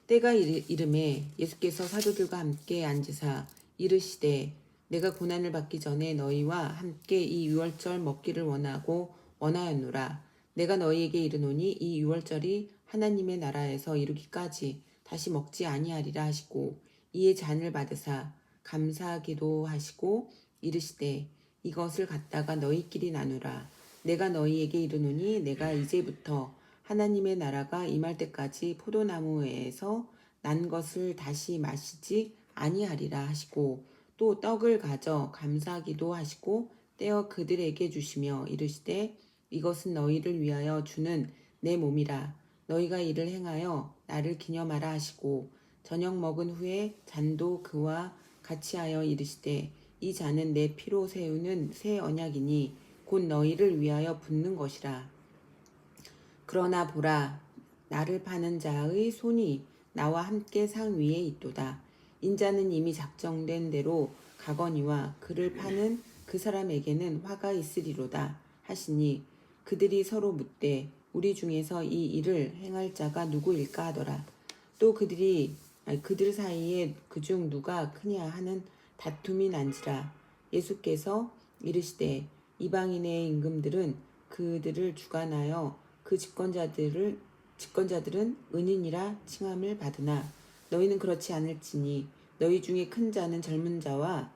때가 이름에 예수께서 사도들과 함께 앉으사 이르시되 내가 고난을 받기 전에 너희와 함께 이 유월절 먹기를 원하였노라. 내가 너희에게 이르노니 이 유월절이 하나님의 나라에서 이루기까지 다시 먹지 아니하리라 하시고 이에 잔을 받으사 감사하기도 하시고 이르시되 이것을 갖다가 너희끼리 나누라. 내가 너희에게 이르노니 내가 이제부터 하나님의 나라가 임할 때까지 포도나무에서 난 것을 다시 마시지 아니하리라 하시고 또 떡을 가져 감사하기도 하시고 떼어 그들에게 주시며 이르시되 이것은 너희를 위하여 주는 내 몸이라. 너희가 이를 행하여 나를 기념하라 하시고 저녁 먹은 후에 잔도 그와 같이 하여 이르시되 이 잔은 내 피로 세우는 새 언약이니 곧 너희를 위하여 붓는 것이라. 그러나 보라 나를 파는 자의 손이 나와 함께 상 위에 있도다. 인자는 이미 작정된 대로 가거니와 그를 파는 그 사람에게는 화가 있으리로다 하시니 그들이 서로 묻되 우리 중에서 이 일을 행할 자가 누구일까 하더라. 또 그들 사이에 그중 누가 크냐 하는 다툼이 난지라. 예수께서 이르시되 이방인의 임금들은 그들을 주관하여 그 집권자들은 은인이라 칭함을 받으나 너희는 그렇지 않을지니 너희 중에 큰 자는 젊은 자와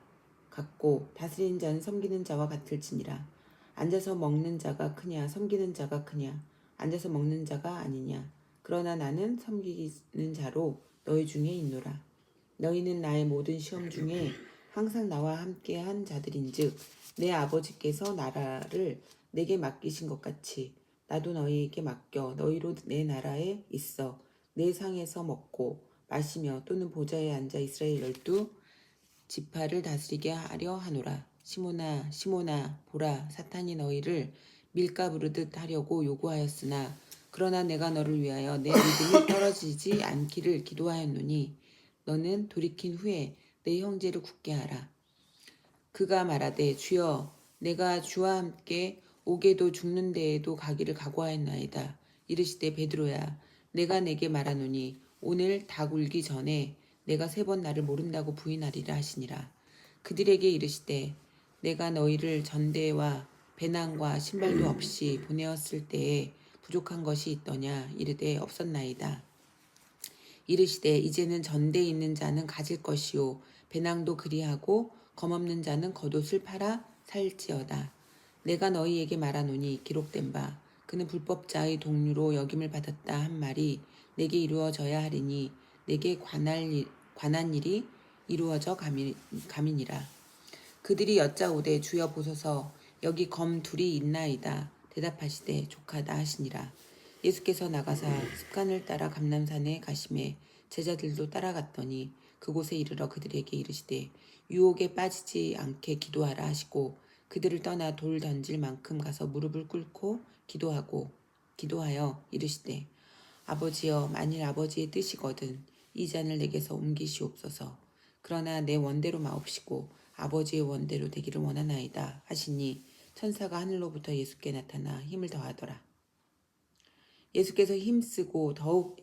같고 다스리는 자는 섬기는 자와 같을지니라. 앉아서 먹는 자가 크냐 섬기는 자가 크냐 앉아서 먹는 자가 아니냐. 그러나 나는 섬기는 자로 너희 중에 있노라. 너희는 나의 모든 시험 중에 항상 나와 함께한 자들인즉 내 아버지께서 나라를 내게 맡기신 것 같이 나도 너희에게 맡겨 너희로 내 나라에 있어 내 상에서 먹고 마시며 또는 보좌에 앉아 이스라엘 12 지파를 다스리게 하려 하노라. 시몬아 시몬아 보라 사탄이 너희를 밀가 부르듯 하려고 요구하였으나 그러나 내가 너를 위하여 내 믿음이 떨어지지 않기를 기도하였노니 너는 돌이킨 후에 내 형제를 굳게 하라. 그가 말하되 주여 내가 주와 함께 옥에도 죽는 데에도 가기를 각오하였나이다. 이르시되 베드로야 내가 내게 말하노니 오늘 닭 울기 전에 내가 3번 나를 모른다고 부인하리라 하시니라. 그들에게 이르시되 내가 너희를 전대와 배낭과 신발도 없이 보내었을 때에 부족한 것이 있더냐. 이르되 없었나이다. 이르시되 이제는 전대에 있는 자는 가질 것이요 배낭도 그리하고 검없는 자는 겉옷을 팔아 살지어다. 내가 너희에게 말하노니 기록된 바 그는 불법자의 동류로 여김을 받았다 한 말이 내게 이루어져야 하리니 내게 관한 일이 이루어져 감이니라. 그들이 여짜오되 주여 보소서 여기 검 둘이 있나이다. 대답하시되 족하다 하시니라. 예수께서 나가사 습관을 따라 감람산에 가심에 제자들도 따라갔더니 그곳에 이르러 그들에게 이르시되 유혹에 빠지지 않게 기도하라 하시고 그들을 떠나 돌 던질 만큼 가서 무릎을 꿇고 기도하여 이르시되 아버지여 만일 아버지의 뜻이거든 이 잔을 내게서 옮기시옵소서. 그러나 내 원대로 마옵시고 아버지의 원대로 되기를 원하나이다 하시니 천사가 하늘로부터 예수께 나타나 힘을 더하더라. 예수께서 힘쓰고 더욱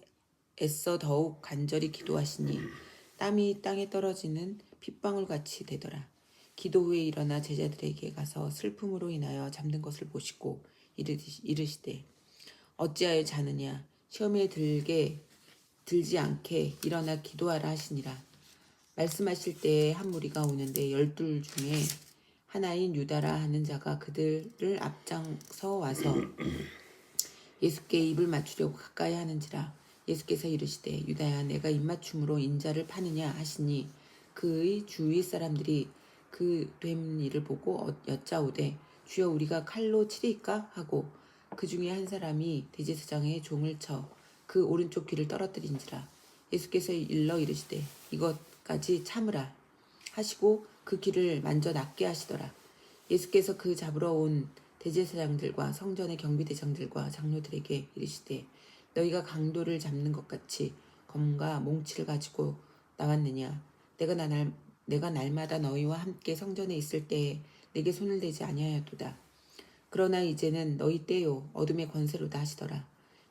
간절히 기도하시니 땀이 땅에 떨어지는 핏방울 같이 되더라. 기도 후에 일어나 제자들에게 가서 슬픔으로 인하여 잠든 것을 보시고 이르시되 어찌하여 자느냐 시험에 들지 않게 일어나 기도하라 하시니라. 말씀하실 때에 한 무리가 오는데 12 중에 하나인 유다라 하는 자가 그들을 앞장서 와서 예수께 입을 맞추려고 가까이 하는지라. 예수께서 이르시되 유다야 내가 입맞춤으로 인자를 파느냐 하시니 그의 주위 사람들이 그 됨 일을 보고 여짜오되 주여 우리가 칼로 치리까 하고 그 중에 한 사람이 대제사장의 종을 쳐 그 오른쪽 귀를 떨어뜨린지라. 예수께서 일러 이르시되 이것까지 참으라 하시고 그 귀를 만져 낫게 하시더라. 예수께서 그 잡으러 온 대제사장들과 성전의 경비대장들과 장로들에게 이르시되 너희가 강도를 잡는 것 같이 검과 몽치를 가지고 나왔느냐. 내가 날마다 너희와 함께 성전에 있을 때에 내게 손을 대지 아니하였도다. 그러나 이제는 너희 때요 어둠의 권세로다 하시더라.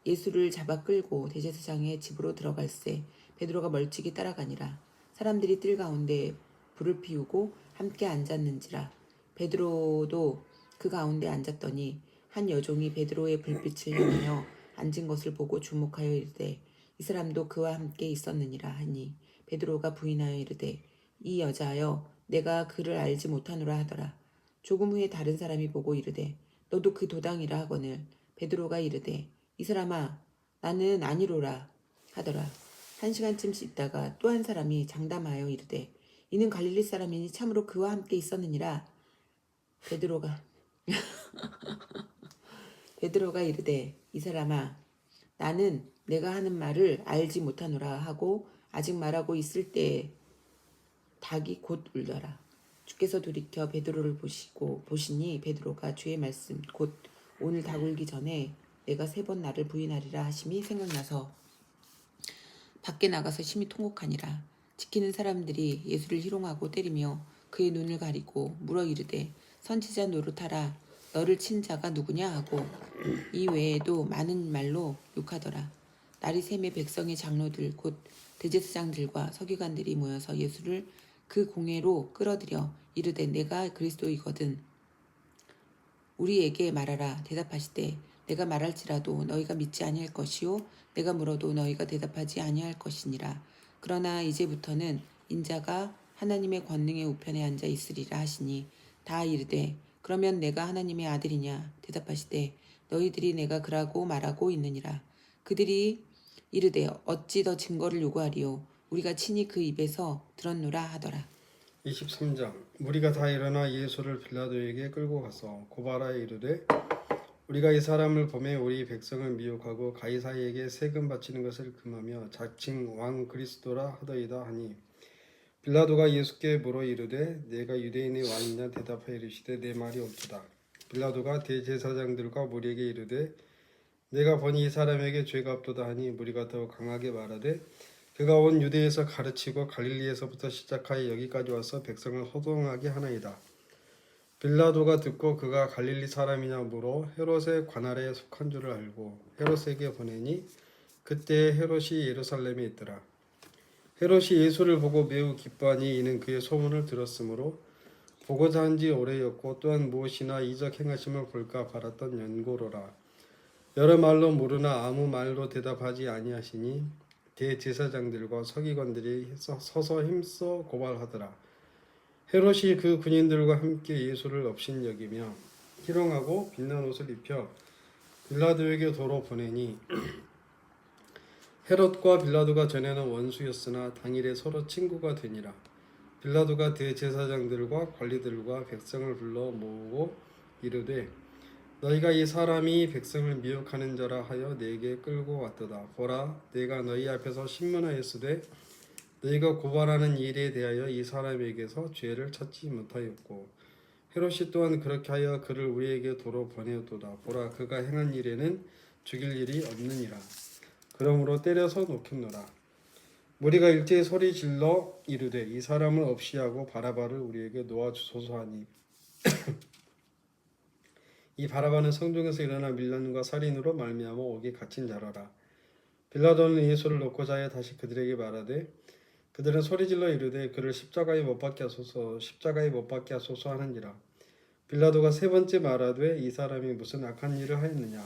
예수를 잡아 끌고 대제사장의 집으로 들어갈새 베드로가 멀찍이 따라가니라. 사람들이 뜰 가운데 불을 피우고 함께 앉았는지라. 베드로도 그 가운데 앉았더니 한 여종이 베드로의 불빛을 향하여 앉은 것을 보고 주목하여 이르되 이 사람도 그와 함께 있었느니라 하니 베드로가 부인하여 이르되 이 여자여 내가 그를 알지 못하노라 하더라. 조금 후에 다른 사람이 보고 이르되 너도 그 도당이라 하거늘 베드로가 이르되 이 사람아 나는 아니로라 하더라. 1시간쯤 있다가 또 한 사람이 장담하여 이르되 이는 갈릴리 사람이니 참으로 그와 함께 있었느니라. 베드로가 이르되 이 사람아 나는 내가 하는 말을 알지 못하노라 하고 아직 말하고 있을 때에 닭이 곧 울더라. 주께서 돌이켜 베드로를 보시니 베드로가 주의 말씀 곧 오늘 닭 울기 전에 내가 3번 나를 부인하리라 하심이 생각나서 밖에 나가서 심히 통곡하니라. 지키는 사람들이 예수를 희롱하고 때리며 그의 눈을 가리고 물어 이르되 선지자 노릇하라 너를 친 자가 누구냐 하고 이 외에도 많은 말로 욕하더라. 날이 새매 백성의 장로들 곧 대제사장들과 서기관들이 모여서 예수를 그 공회로 끌어들여 이르되 내가 그리스도이거든 우리에게 말하라. 대답하시되 내가 말할지라도 너희가 믿지 아니할 것이요 내가 물어도 너희가 대답하지 아니할 것이니라. 그러나 이제부터는 인자가 하나님의 권능의 우편에 앉아 있으리라 하시니 다 이르되 그러면 내가 하나님의 아들이냐. 대답하시되 너희들이 내가 그라고 말하고 있느니라. 그들이 이르되 어찌 더 증거를 요구하리요 우리가 친히 그 입에서 들었노라 하더라. 23장 무리가 다 일어나 예수를 빌라도에게 끌고 가서 고발하여 이르되 우리가 이 사람을 보매 우리 백성을 미혹하고 가이사에게 세금 바치는 것을 금하며 자칭 왕 그리스도라 하더이다 하니 빌라도가 예수께 물어 이르되 내가 유대인의 왕이냐. 대답하여 이르시되 내 말이 옳도다. 빌라도가 대제사장들과 무리에게 이르되 내가 보니 이 사람에게 죄가 없도다 하니 무리가 더욱 강하게 말하되 그가 온 유대에서 가르치고 갈릴리에서부터 시작하여 여기까지 와서 백성을 호동하게 하나이다. 빌라도가 듣고 그가 갈릴리 사람이냐 물어 헤롯의 관할에 속한 줄을 알고 헤롯에게 보내니 그때 헤롯이 예루살렘에 있더라. 헤롯이 예수를 보고 매우 기뻐하니 이는 그의 소문을 들었으므로 보고자 한 지 오래였고 또한 무엇이나 이적 행하심을 볼까 바랐던 연고로라. 여러 말로 모르나 아무 말로 대답하지 아니하시니 대제사장들과 서기관들이 서서 힘써 고발하더라. 헤롯이 그 군인들과 함께 예수를 업신여기며 희롱하고 빛난 옷을 입혀 빌라도에게 도로 보내니 헤롯과 빌라도가 전에는 원수였으나 당일에 서로 친구가 되니라. 빌라도가 대제사장들과 관리들과 백성을 불러 모으고 이르되 너희가 이 사람이 백성을 미혹하는 자라 하여 내게 끌고 왔도다. 보라, 내가 너희 앞에서 신문하였으되 너희가 고발하는 일에 대하여 이 사람에게서 죄를 찾지 못하였고 헤롯이 또한 그렇게 하여 그를 우리에게 도로 보내었도다. 보라, 그가 행한 일에는 죽일 일이 없느니라. 그러므로 때려서 놓겠노라. 무리가 일제히 소리 질러 이르되 이 사람을 없이 하고 바라바를 우리에게 놓아주소서 하니 이 바라바는 성중에서 일어난 밀란과 살인으로 말미암아 옥에 갇힌 자라라. 빌라도는 예수를 놓고자 하여 다시 그들에게 말하되 그들은 소리질러 이르되 그를 십자가에 못 박게 하소서, 십자가에 못 박게 하소서 하는지라. 빌라도가 세 번째 말하되 이 사람이 무슨 악한 일을 하였느냐.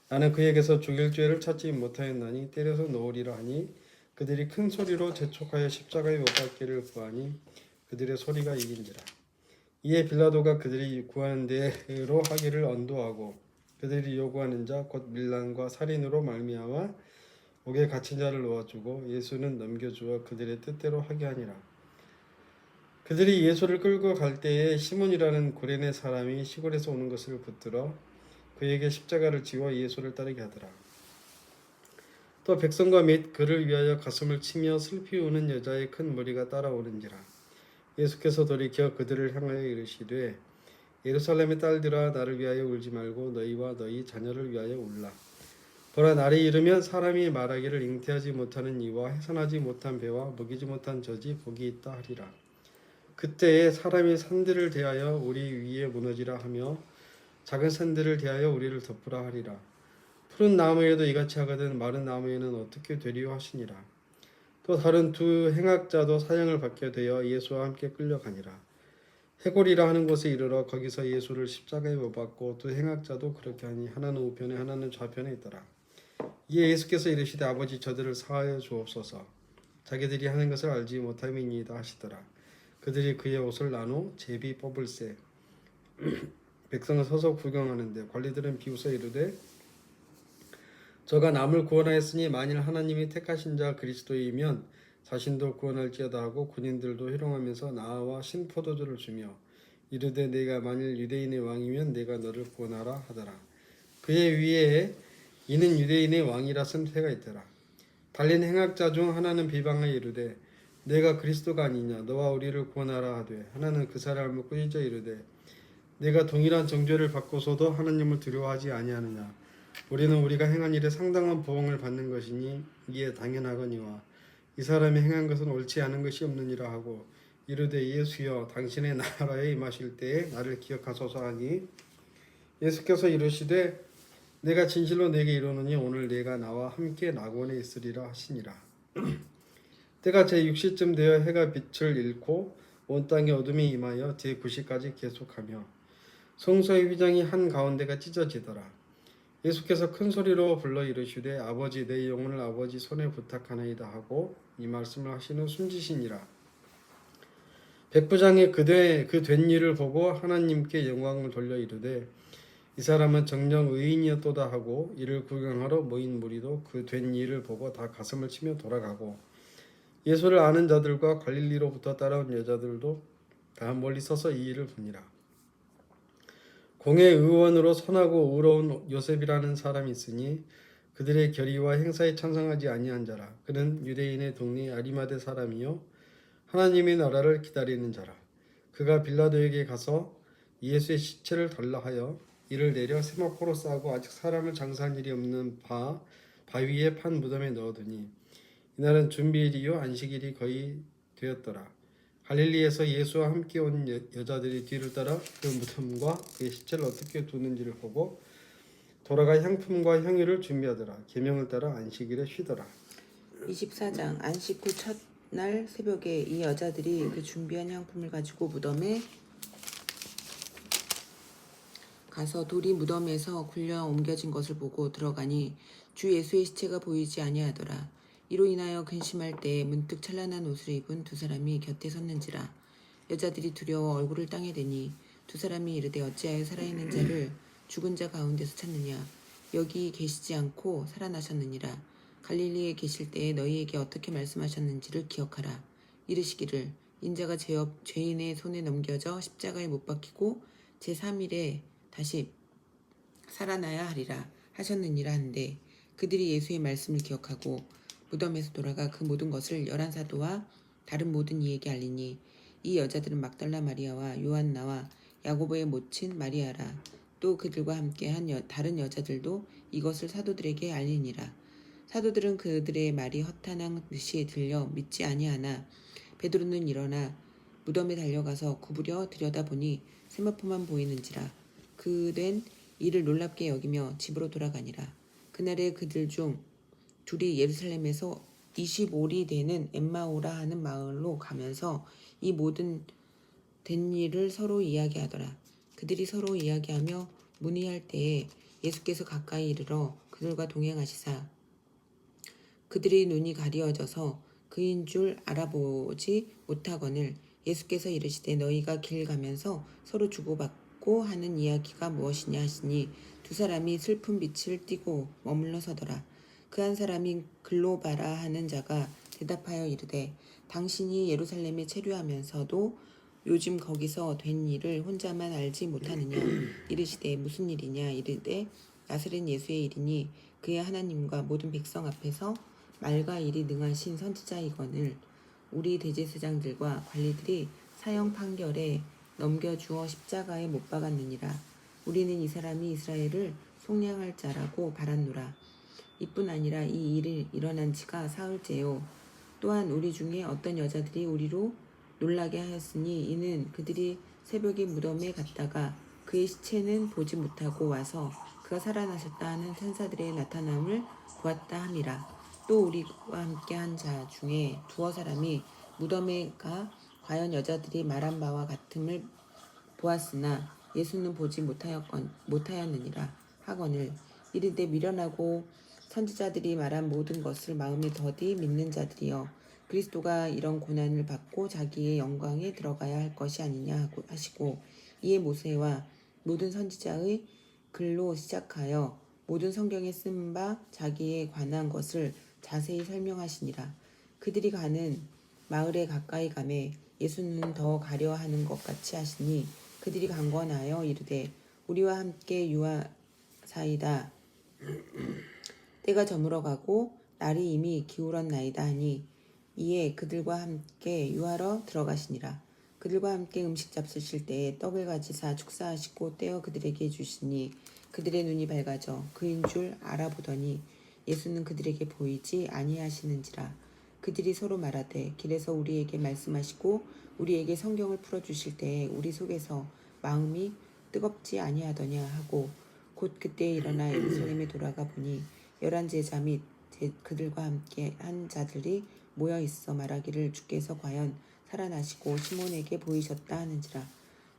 나는 그에게서 죽일 죄를 찾지 못하였나니 때려서 놓으리라 하니 그들이 큰 소리로 재촉하여 십자가에 못 박기를 구하니 그들의 소리가 이긴지라. 이에 빌라도가 그들이 구하는 대로 하기를 언도하고 그들이 요구하는 자 곧 밀란과 살인으로 말미암아 옥에 갇힌 자를 놓아주고 예수는 넘겨주어 그들의 뜻대로 하게 하니라. 그들이 예수를 끌고 갈 때에 시몬이라는 구레네 사람이 시골에서 오는 것을 붙들어 그에게 십자가를 지워 예수를 따르게 하더라. 또 백성과 및 그를 위하여 가슴을 치며 슬피 우는 여자의 큰 무리가 따라오는지라. 예수께서 돌이켜 그들을 향하여 이르시되 예루살렘의 딸들아, 나를 위하여 울지 말고 너희와 너희 자녀를 위하여 울라. 보라, 날이 이르면 사람이 말하기를 잉태하지 못하는 이와 해산하지 못한 배와 먹이지 못한 젖이 복이 있다 하리라. 그때에 사람이 산들을 대하여 우리 위에 무너지라 하며 작은 산들을 대하여 우리를 덮으라 하리라. 푸른 나무에도 이같이 하거든 마른 나무에는 어떻게 되리요 하시니라. 또 다른 두 행악자도 사형을 받게 되어 예수와 함께 끌려가니라. 해골이라 하는 곳에 이르러 거기서 예수를 십자가에 못 박고 두 행악자도 그렇게 하니 하나는 우편에 하나는 좌편에 있더라. 이에 예수께서 이르시되 아버지, 저들을 사하여 주옵소서. 자기들이 하는 것을 알지 못함이니이다 하시더라. 그들이 그의 옷을 나누 제비 뽑을새 백성은 서서 구경하는데 관리들은 비웃어 이르되 저가 남을 구원하였으니 만일 하나님이 택하신 자 그리스도이면 자신도 구원할지어다 하고 군인들도 희롱하면서 나와 신포도주를 주며 이르되 내가 만일 유대인의 왕이면 내가 너를 구원하라 하더라. 그의 위에 이는 유대인의 왕이라 쓴 표가 있더라. 달린 행악자 중 하나는 비방하여 이르되 내가 그리스도가 아니냐, 너와 우리를 구원하라 하되 하나는 그 사람을 꾸짖어 이르되 내가 동일한 정죄를 받고서도 하나님을 두려워하지 아니하느냐. 우리는 우리가 행한 일에 상당한 보응을 받는 것이니 이에 당연하거니와 이 사람이 행한 것은 옳지 않은 것이 없느니라 하고 이르되 예수여, 당신의 나라에 임하실 때에 나를 기억하소서 하니 예수께서 이르시되 내가 진실로 내게 이르노니 오늘 내가 나와 함께 낙원에 있으리라 하시니라. 때가 제6시쯤 되어 해가 빛을 잃고 온 땅에 어둠이 임하여 제9시까지 계속하며 성소의 휘장이 한가운데가 찢어지더라. 예수께서 큰 소리로 불러 이르시되 아버지, 내 영혼을 아버지 손에 부탁하나이다 하고 이 말씀을 하신 후 숨지시니라. 백부장이 그 된 일을 보고 하나님께 영광을 돌려 이르되 이 사람은 정녕 의인이었도다 하고 이를 구경하러 모인 무리도 그 된 일을 보고 다 가슴을 치며 돌아가고 예수를 아는 자들과 갈릴리로부터 따라온 여자들도 다 멀리 서서 이 일을 보니라. 공의 의원으로 선하고 의로운 요셉이라는 사람이 있으니 그들의 결의와 행사에 찬성하지 아니한 자라. 그는 유대인의 동네 아리마대 사람이요 하나님의 나라를 기다리는 자라. 그가 빌라도에게 가서 예수의 시체를 달라 하여 이를 내려 세마포로 싸고 아직 사람을 장사한 일이 없는 바위에 판 무덤에 넣어두니 이날은 준비일이요 안식일이 거의 되었더라. 갈릴리에서 예수와 함께 온 여자들이 뒤를 따라 그 무덤과 그의 시체를 어떻게 두는지를 보고 돌아가 향품과 향유를 준비하더라. 계명을 따라 안식일에 쉬더라. 24장. 안식 후 첫날 새벽에 이 여자들이 그 준비한 향품을 가지고 무덤에 가서 돌이 무덤에서 굴려 옮겨진 것을 보고 들어가니 주 예수의 시체가 보이지 아니하더라. 이로 인하여 근심할 때에 문득 찬란한 옷을 입은 두 사람이 곁에 섰는지라. 여자들이 두려워 얼굴을 땅에 대니 두 사람이 이르되 어찌하여 살아있는 자를 죽은 자 가운데서 찾느냐. 여기 계시지 않고 살아나셨느니라. 갈릴리에 계실 때에 너희에게 어떻게 말씀하셨는지를 기억하라. 이르시기를 인자가 죄인의 손에 넘겨져 십자가에 못 박히고 제3일에 다시 살아나야 하리라 하셨느니라 한데 그들이 예수의 말씀을 기억하고 무덤에서 돌아가 그 모든 것을 열한 사도와 다른 모든 이에게 알리니 이 여자들은 막달라 마리아와 요한나와 야고보의 모친 마리아라. 또 그들과 함께 한 다른 여자들도 이것을 사도들에게 알리니라. 사도들은 그들의 말이 허탄한 듯이 들려 믿지 아니하나 베드로는 일어나 무덤에 달려가서 구부려 들여다보니 세마포만 보이는지라. 그된 이를 놀랍게 여기며 집으로 돌아가니라. 그날에 그들 중 둘이 예루살렘에서 25리 되는 엠마오라 하는 마을로 가면서 이 모든 된 일을 서로 이야기하더라. 그들이 서로 이야기하며 문의할 때에 예수께서 가까이 이르러 그들과 동행하시사 그들의 눈이 가리어져서 그인 줄 알아보지 못하거늘 예수께서 이르시되 너희가 길 가면서 서로 주고받고 하는 이야기가 무엇이냐 하시니 두 사람이 슬픈 빛을 띠고 머물러 서더라. 그 한 사람이 글로바라 하는 자가 대답하여 이르되 당신이 예루살렘에 체류하면서도 요즘 거기서 된 일을 혼자만 알지 못하느냐. 이르시되 무슨 일이냐. 이르되 나사렛 예수의 일이니 그의 하나님과 모든 백성 앞에서 말과 일이 능하신 선지자이거늘 우리 대제사장들과 관리들이 사형 판결에 넘겨주어 십자가에 못 박았느니라. 우리는 이 사람이 이스라엘을 속량할 자라고 바랐노라. 이뿐 아니라 이 일이 일어난 지가 사흘째요. 또한 우리 중에 어떤 여자들이 우리로 놀라게 하였으니 이는 그들이 새벽에 무덤에 갔다가 그의 시체는 보지 못하고 와서 그가 살아나셨다 하는 천사들의 나타남을 보았다 함이라. 또 우리와 함께 한 자 중에 두어 사람이 무덤에 가 과연 여자들이 말한 바와 같음을 보았으나 예수는 보지 못하였느니라 하거늘 이르되 미련하고 선지자들이 말한 모든 것을 마음에 더디 믿는 자들이여 그리스도가 이런 고난을 받고 자기의 영광에 들어가야 할 것이 아니냐 하시고 이에 모세와 모든 선지자의 글로 시작하여 모든 성경에 쓴 바 자기에 관한 것을 자세히 설명하시니라. 그들이 가는 마을에 가까이 가매 예수는 더 가려 하는 것 같이 하시니 그들이 강권하여 이르되 우리와 함께 유하사이다. 때가 저물어 가고 날이 이미 기울었나이다 하니 이에 그들과 함께 유하러 들어가시니라. 그들과 함께 음식 잡수실 때에 떡을 가지사 축사하시고 떼어 그들에게 주시니 그들의 눈이 밝아져 그인 줄 알아보더니 예수는 그들에게 보이지 아니하시는지라. 그들이 서로 말하되 길에서 우리에게 말씀하시고 우리에게 성경을 풀어주실 때에 우리 속에서 마음이 뜨겁지 아니하더냐 하고 곧 그때 일어나 예루살렘에 돌아가 보니 11 제자 및 그들과 함께 한 자들이 모여 있어 말하기를 주께서 과연 살아나시고 시몬에게 보이셨다 하는지라.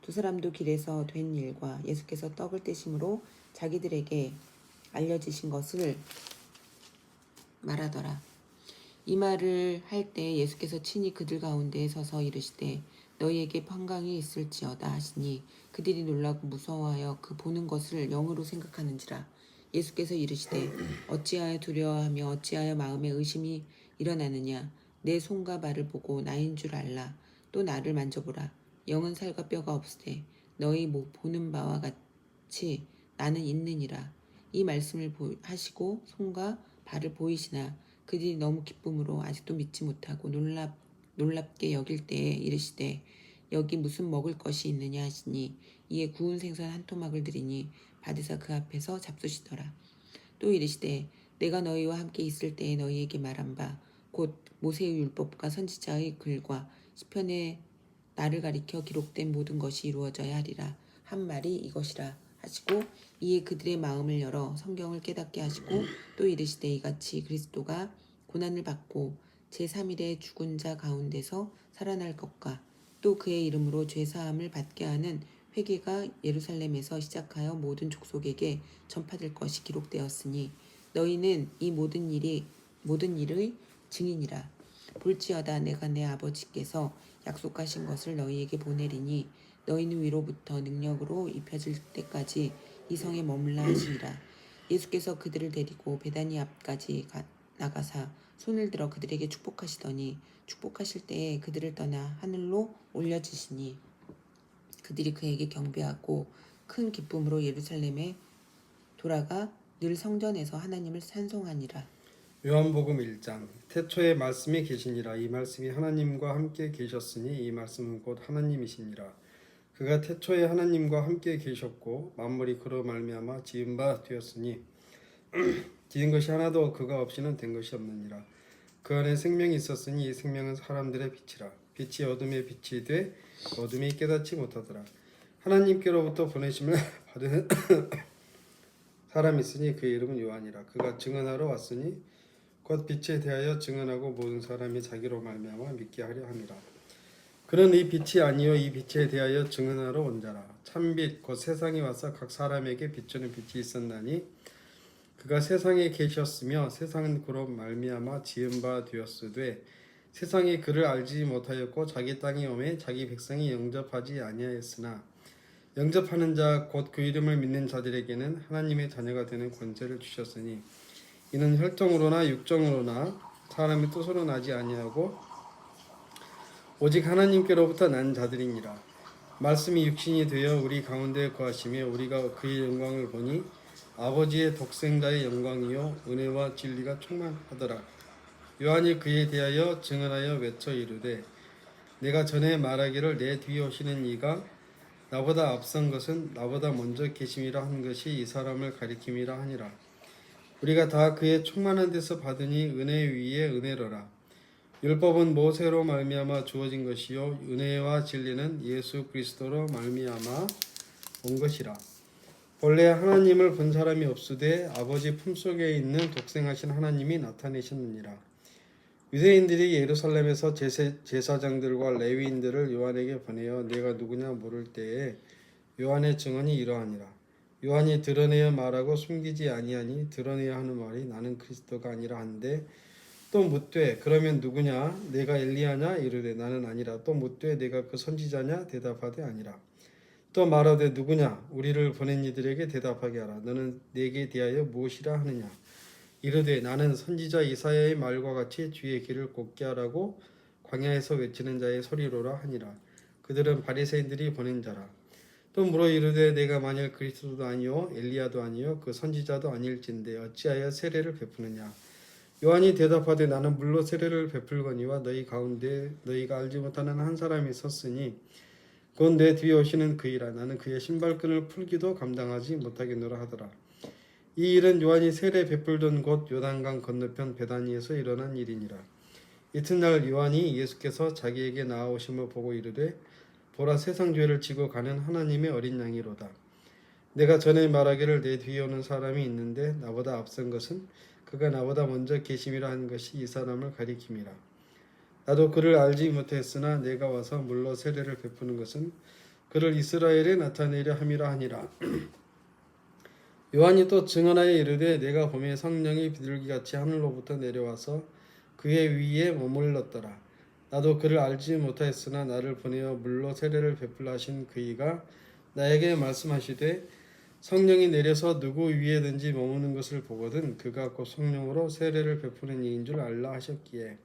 두 사람도 길에서 된 일과 예수께서 떡을 떼심으로 자기들에게 알려지신 것을 말하더라. 이 말을 할 때 예수께서 친히 그들 가운데에 서서 이르시되 너희에게 평강이 있을지어다 하시니 그들이 놀라고 무서워하여 그 보는 것을 영으로 생각하는지라. 예수께서 이르시되 어찌하여 두려워하며 어찌하여 마음에 의심이 일어나느냐. 내 손과 발을 보고 나인 줄 알라. 또 나를 만져보라. 영은 살과 뼈가 없으되 너희 보는 바와 같이 나는 있느니라. 이 말씀을 하시고 손과 발을 보이시나 그들이 너무 기쁨으로 아직도 믿지 못하고 놀랍게 여길 때에 이르시되 여기 무슨 먹을 것이 있느냐 하시니 이에 구운 생선 한 토막을 드리니 받으사 그 앞에서 잡수시더라. 또 이르시되 내가 너희와 함께 있을 때에 너희에게 말한 바 곧 모세의 율법과 선지자의 글과 시편에 나를 가리켜 기록된 모든 것이 이루어져야 하리라 한 말이 이것이라 하시고 이에 그들의 마음을 열어 성경을 깨닫게 하시고 또 이르시되 이같이 그리스도가 고난을 받고 제3일에 죽은 자 가운데서 살아날 것과 또 그의 이름으로 죄사함을 받게 하는 회개가 예루살렘에서 시작하여 모든 족속에게 전파될 것이 기록되었으니 너희는 이 모든 일의 증인이라. 볼지어다 내가 내 아버지께서 약속하신 것을 너희에게 보내리니 너희는 위로부터 능력으로 입혀질 때까지 이 성에 머물라 하시니라. 예수께서 그들을 데리고 베다니 앞까지 나가사 손을 들어 그들에게 축복하시더니 축복하실 때에 그들을 떠나 하늘로 올려지시니 그들이 그에게 경배하고 큰 기쁨으로 예루살렘에 돌아가 늘 성전에서 하나님을 찬송하니라. 요한복음 1장 태초에 말씀이 계시니라. 이 말씀이 하나님과 함께 계셨으니 이 말씀은 곧 하나님이시니라. 그가 태초에 하나님과 함께 계셨고 만물이 그로 말미암아 지은 바 되었으니 지은 것이 하나도 그가 없이는 된 것이 없느니라. 그 안에 생명이 있었으니 이 생명은 사람들의 빛이라. 빛이 어둠의 빛이 돼 어둠이 깨닫지 못하더라. 하나님께로부터 보내심을 받은 사람이 있으니 그의 이름은 요한이라. 그가 증언하러 왔으니 곧 빛에 대하여 증언하고 모든 사람이 자기로 말미암아 믿게 하려 함이라. 그는 이 빛이 아니요 이 빛에 대하여 증언하러 온 자라. 참빛 곧 세상에 와서 각 사람에게 비추는 빛이 있었나니 그가 세상에 계셨으며 세상은 그로 말미암아 지은 바 되었으되 세상이 그를 알지 못하였고 자기 땅에 오매 자기 백성이 영접하지 아니하였으나 영접하는 자 곧 그 이름을 믿는 자들에게는 하나님의 자녀가 되는 권세를 주셨으니 이는 혈통으로나 육정으로나 사람의 뜻으로 나지 아니하고 오직 하나님께로부터 난 자들이니라. 말씀이 육신이 되어 우리 가운데 거하시며 우리가 그의 영광을 보니 아버지의 독생자의 영광이요 은혜와 진리가 충만하더라. 요한이 그에 대하여 증언하여 외쳐 이르되 내가 전에 말하기를 내 뒤에 오시는 이가 나보다 앞선 것은 나보다 먼저 계심이라 한 것이 이 사람을 가리킴이라 하니라. 우리가 다 그의 충만한 데서 받으니 은혜 위에 은혜로라. 율법은 모세로 말미암아 주어진 것이요 은혜와 진리는 예수 그리스도로 말미암아 온 것이라. 본래 하나님을 본 사람이 없으되 아버지 품속에 있는 독생하신 하나님이 나타내셨느니라. 유대인들이 예루살렘에서 제사장들과 레위인들을 요한에게 보내어 내가 누구냐 물을 때에 요한의 증언이 이러하니라. 요한이 드러내어 말하고 숨기지 아니하니 드러내야 하는 말이 나는 그리스도가 아니라 한데 또 묻되 그러면 누구냐 내가 엘리야냐 이르되 나는 아니라. 또 묻되 내가 그 선지자냐 대답하되 아니라. 또 말하되 누구냐 우리를 보낸 이들에게 대답하게 하라. 너는 내게 대하여 무엇이라 하느냐 이르되 나는 선지자 이사야의 말과 같이 주의 길을 곱게 하라고 광야에서 외치는 자의 소리로라 하니라. 그들은 바리새인들이 보낸 자라. 또 물어 이르되 내가 만일 그리스도도 아니요 엘리야도 아니요 그 선지자도 아닐진데 어찌하여 세례를 베푸느냐. 요한이 대답하되 나는 물로 세례를 베풀거니와 너희 가운데 너희가 알지 못하는 한 사람이 섰으니 곧 내 뒤에 오시는 그이라. 나는 그의 신발끈을 풀기도 감당하지 못하겠노라 하더라. 이 일은 요한이 세례 베풀던 곳 요단강 건너편 베다니에서 일어난 일이니라. 이튿날 요한이 예수께서 자기에게 나아오심을 보고 이르되 보라 세상 죄를 지고 가는 하나님의 어린 양이로다. 내가 전에 말하기를 내 뒤에 오는 사람이 있는데 나보다 앞선 것은 그가 나보다 먼저 계심이라 한 것이 이 사람을 가리킴이라. 나도 그를 알지 못했으나 내가 와서 물로 세례를 베푸는 것은 그를 이스라엘에 나타내려 함이라 하니라. 요한이 또 증언하여 이르되 내가 보매 성령이 비둘기같이 하늘로부터 내려와서 그의 위에 머물렀더라. 나도 그를 알지 못하였으나 나를 보내어 물로 세례를 베풀라 하신 그이가 나에게 말씀하시되 성령이 내려서 누구 위에든지 머무는 것을 보거든 그가 곧 성령으로 세례를 베푸는 이인 줄 알라 하셨기에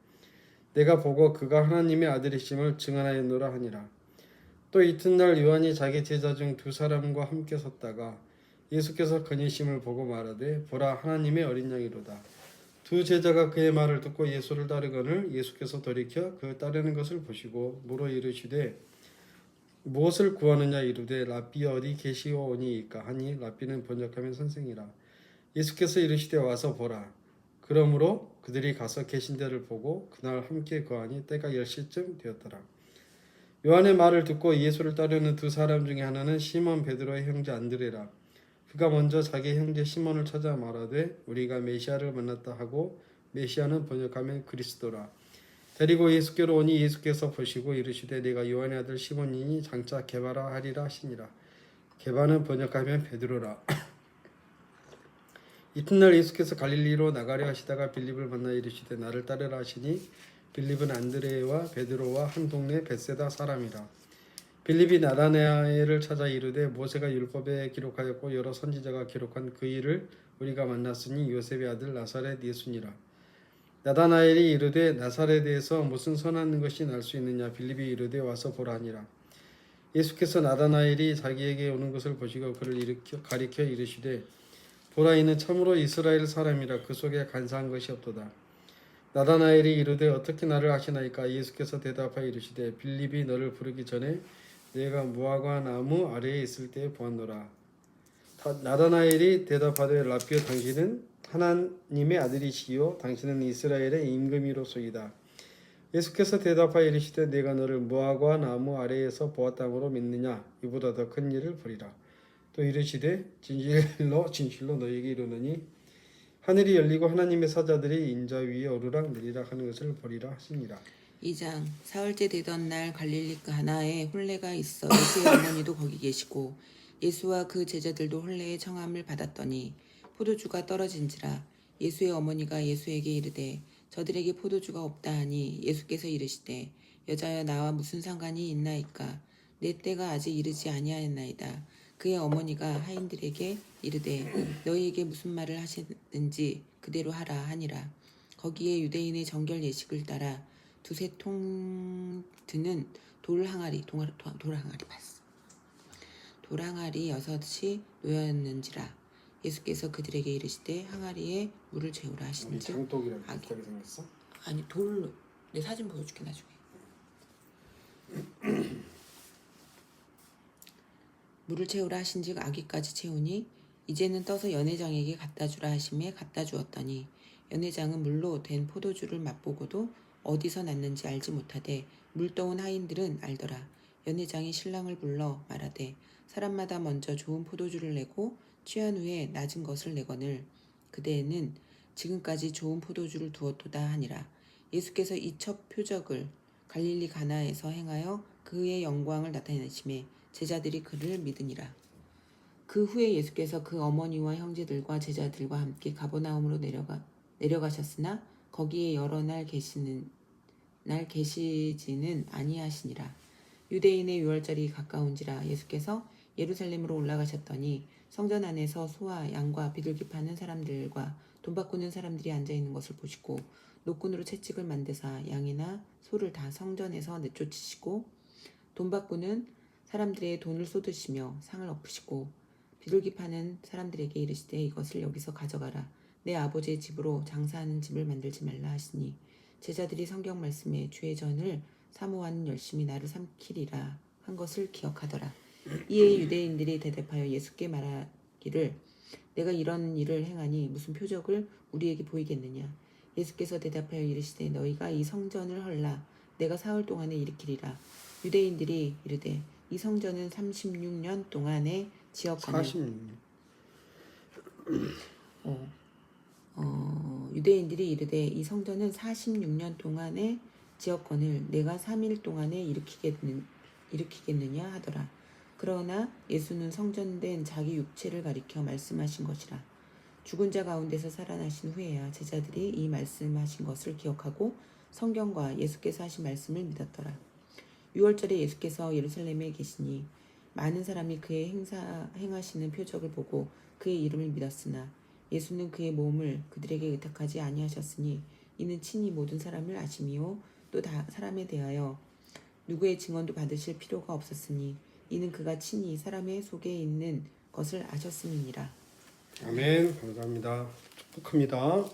내가 보고 그가 하나님의 아들이심을 증언하였노라 하니라. 또 이튿날 요한이 자기 제자 중 두 사람과 함께 섰다가 예수께서 그니심을 보고 말하되 보라 하나님의 어린 양이로다. 두 제자가 그의 말을 듣고 예수를 따르거늘 예수께서 돌이켜 그 따르는 것을 보시고 물어 이르시되 무엇을 구하느냐 이르되 랍비 어디 계시오니이까 하니 랍비는 번역하면 선생이라. 예수께서 이르시되 와서 보라. 그러므로 그들이 가서 계신 데를 보고 그날 함께 거하니 때가 10시쯤 되었더라. 요한의 말을 듣고 예수를 따르는 두 사람 중에 하나는 시몬 베드로의 형제 안드레라. 그가 먼저 자기 형제 시몬을 찾아 말하되 우리가 메시아를 만났다 하고 메시아는 번역하면 그리스도라. 데리고 예수께로 오니 예수께서 보시고 이르시되 내가 요한의 아들 시몬이니 장차 게바라 하리라 하시니라. 게바는 번역하면 베드로라. 이튿날 예수께서 갈릴리로 나가려 하시다가 빌립을 만나 이르시되 나를 따르라 하시니 빌립은 안드레와 베드로와 한 동네 벳세다 사람이라. 빌립이 나다나엘을 찾아 이르되 모세가 율법에 기록하였고 여러 선지자가 기록한 그 일을 우리가 만났으니 요셉의 아들 나사렛 예수니라. 나다나엘이 이르되 나사렛에서 무슨 선한 것이 날 수 있느냐. 빌립이 이르되 와서 보라 하니라. 예수께서 나다나엘이 자기에게 오는 것을 보시고 그를 가리켜 이르시되 보라 이는 참으로 이스라엘 사람이라 그 속에 간사한 것이 없도다. 나다나엘이 이르되 어떻게 나를 아시나이까? 예수께서 대답하여 이르시되 빌립이 너를 부르기 전에 내가 무화과 나무 아래에 있을 때에 보았노라. 나다나엘이 대답하되 라피오 당신은 하나님의 아들이시요 당신은 이스라엘의 임금이로소이다. 예수께서 대답하여 이르시되 내가 너를 무화과 나무 아래에서 보았다므로 믿느냐? 이보다 더 큰 일을 보리라. 또 이르시되 진실로 진실로 너희에게 이르노니 하늘이 열리고 하나님의 사자들이 인자 위에 오르락 내리락 하는 것을 보리라 하시니라. 2장 사흘째 되던 날 갈릴리 가나에 혼례가 있어 예수의 어머니도 거기 계시고 예수와 그 제자들도 혼례의 청함을 받았더니 포도주가 떨어진지라. 예수의 어머니가 예수에게 이르되 저들에게 포도주가 없다 하니 예수께서 이르시되 여자여 나와 무슨 상관이 있나이까? 내 때가 아직 이르지 아니하였나이다. 그의 어머니가 하인들에게 이르되 너희에게 무슨 말을 하시든지 그대로 하라 하니라. 거기에 유대인의 정결 예식을 따라 두세 통 드는 돌항아리 봤어. 돌항아리 6이 놓였는지라. 예수께서 그들에게 이르시되 항아리에 물을 채우라 하신즉 장독이랑 비슷하게 생겼어? 아니 돌로 내 사진 보여줄게 나중에. 물을 채우라 하신즉 아기까지 채우니 이제는 떠서 연회장에게 갖다 주라 하심에 갖다 주었더니 연회장은 물로 된 포도주를 맛보고도 어디서 났는지 알지 못하되 물 떠온 하인들은 알더라. 연회장이 신랑을 불러 말하되 사람마다 먼저 좋은 포도주를 내고 취한 후에 낮은 것을 내거늘 그대는 지금까지 좋은 포도주를 두었도다 하니라. 예수께서 이 첫 표적을 갈릴리 가나에서 행하여 그의 영광을 나타내심에 제자들이 그를 믿으니라. 그 후에 예수께서 그 어머니와 형제들과 제자들과 함께 가버나움으로 내려가셨으나 거기에 여러 날 계시지는 아니하시니라. 유대인의 유월절이 가까운지라. 예수께서 예루살렘으로 올라가셨더니 성전 안에서 소와 양과 비둘기 파는 사람들과 돈 바꾸는 사람들이 앉아 있는 것을 보시고 노끈으로 채찍을 만드사 양이나 소를 다 성전에서 내쫓으시고 돈 바꾸는 사람들의 돈을 쏟으시며 상을 엎으시고 비둘기 파는 사람들에게 이르시되 이것을 여기서 가져가라. 내 아버지의 집으로 장사하는 집을 만들지 말라 하시니 제자들이 성경 말씀에 주의 전을 사모하는 열심히 나를 삼키리라 한 것을 기억하더라. 이에 유대인들이 대답하여 예수께 말하기를 내가 이런 일을 행하니 무슨 표적을 우리에게 보이겠느냐? 예수께서 대답하여 이르시되 너희가 이 성전을 헐라 내가 사흘 동안에 일으키리라. 유대인들이 이르되 이 성전은 36년 동안의 지역권을 46년. 유대인들이 이르되 이 성전은 46년 동안의 지역권을 내가 3일 동안에 일으키겠느냐 하더라. 그러나 예수는 성전된 자기 육체를 가리켜 말씀하신 것이라. 죽은 자 가운데서 살아나신 후에야 제자들이 이 말씀하신 것을 기억하고 성경과 예수께서 하신 말씀을 믿었더라. 6월절에 예수께서 예루살렘에 계시니 많은 사람이 그의 행하시는 표적을 보고 그의 이름을 믿었으나 예수는 그의 몸을 그들에게 의탁하지 아니하셨으니 이는 친히 모든 사람을 아심이요 또 다 사람에 대하여 누구의 증언도 받으실 필요가 없었으니 이는 그가 친히 사람의 속에 있는 것을 아셨음이니라. 아멘. 감사합니다. 축복합니다.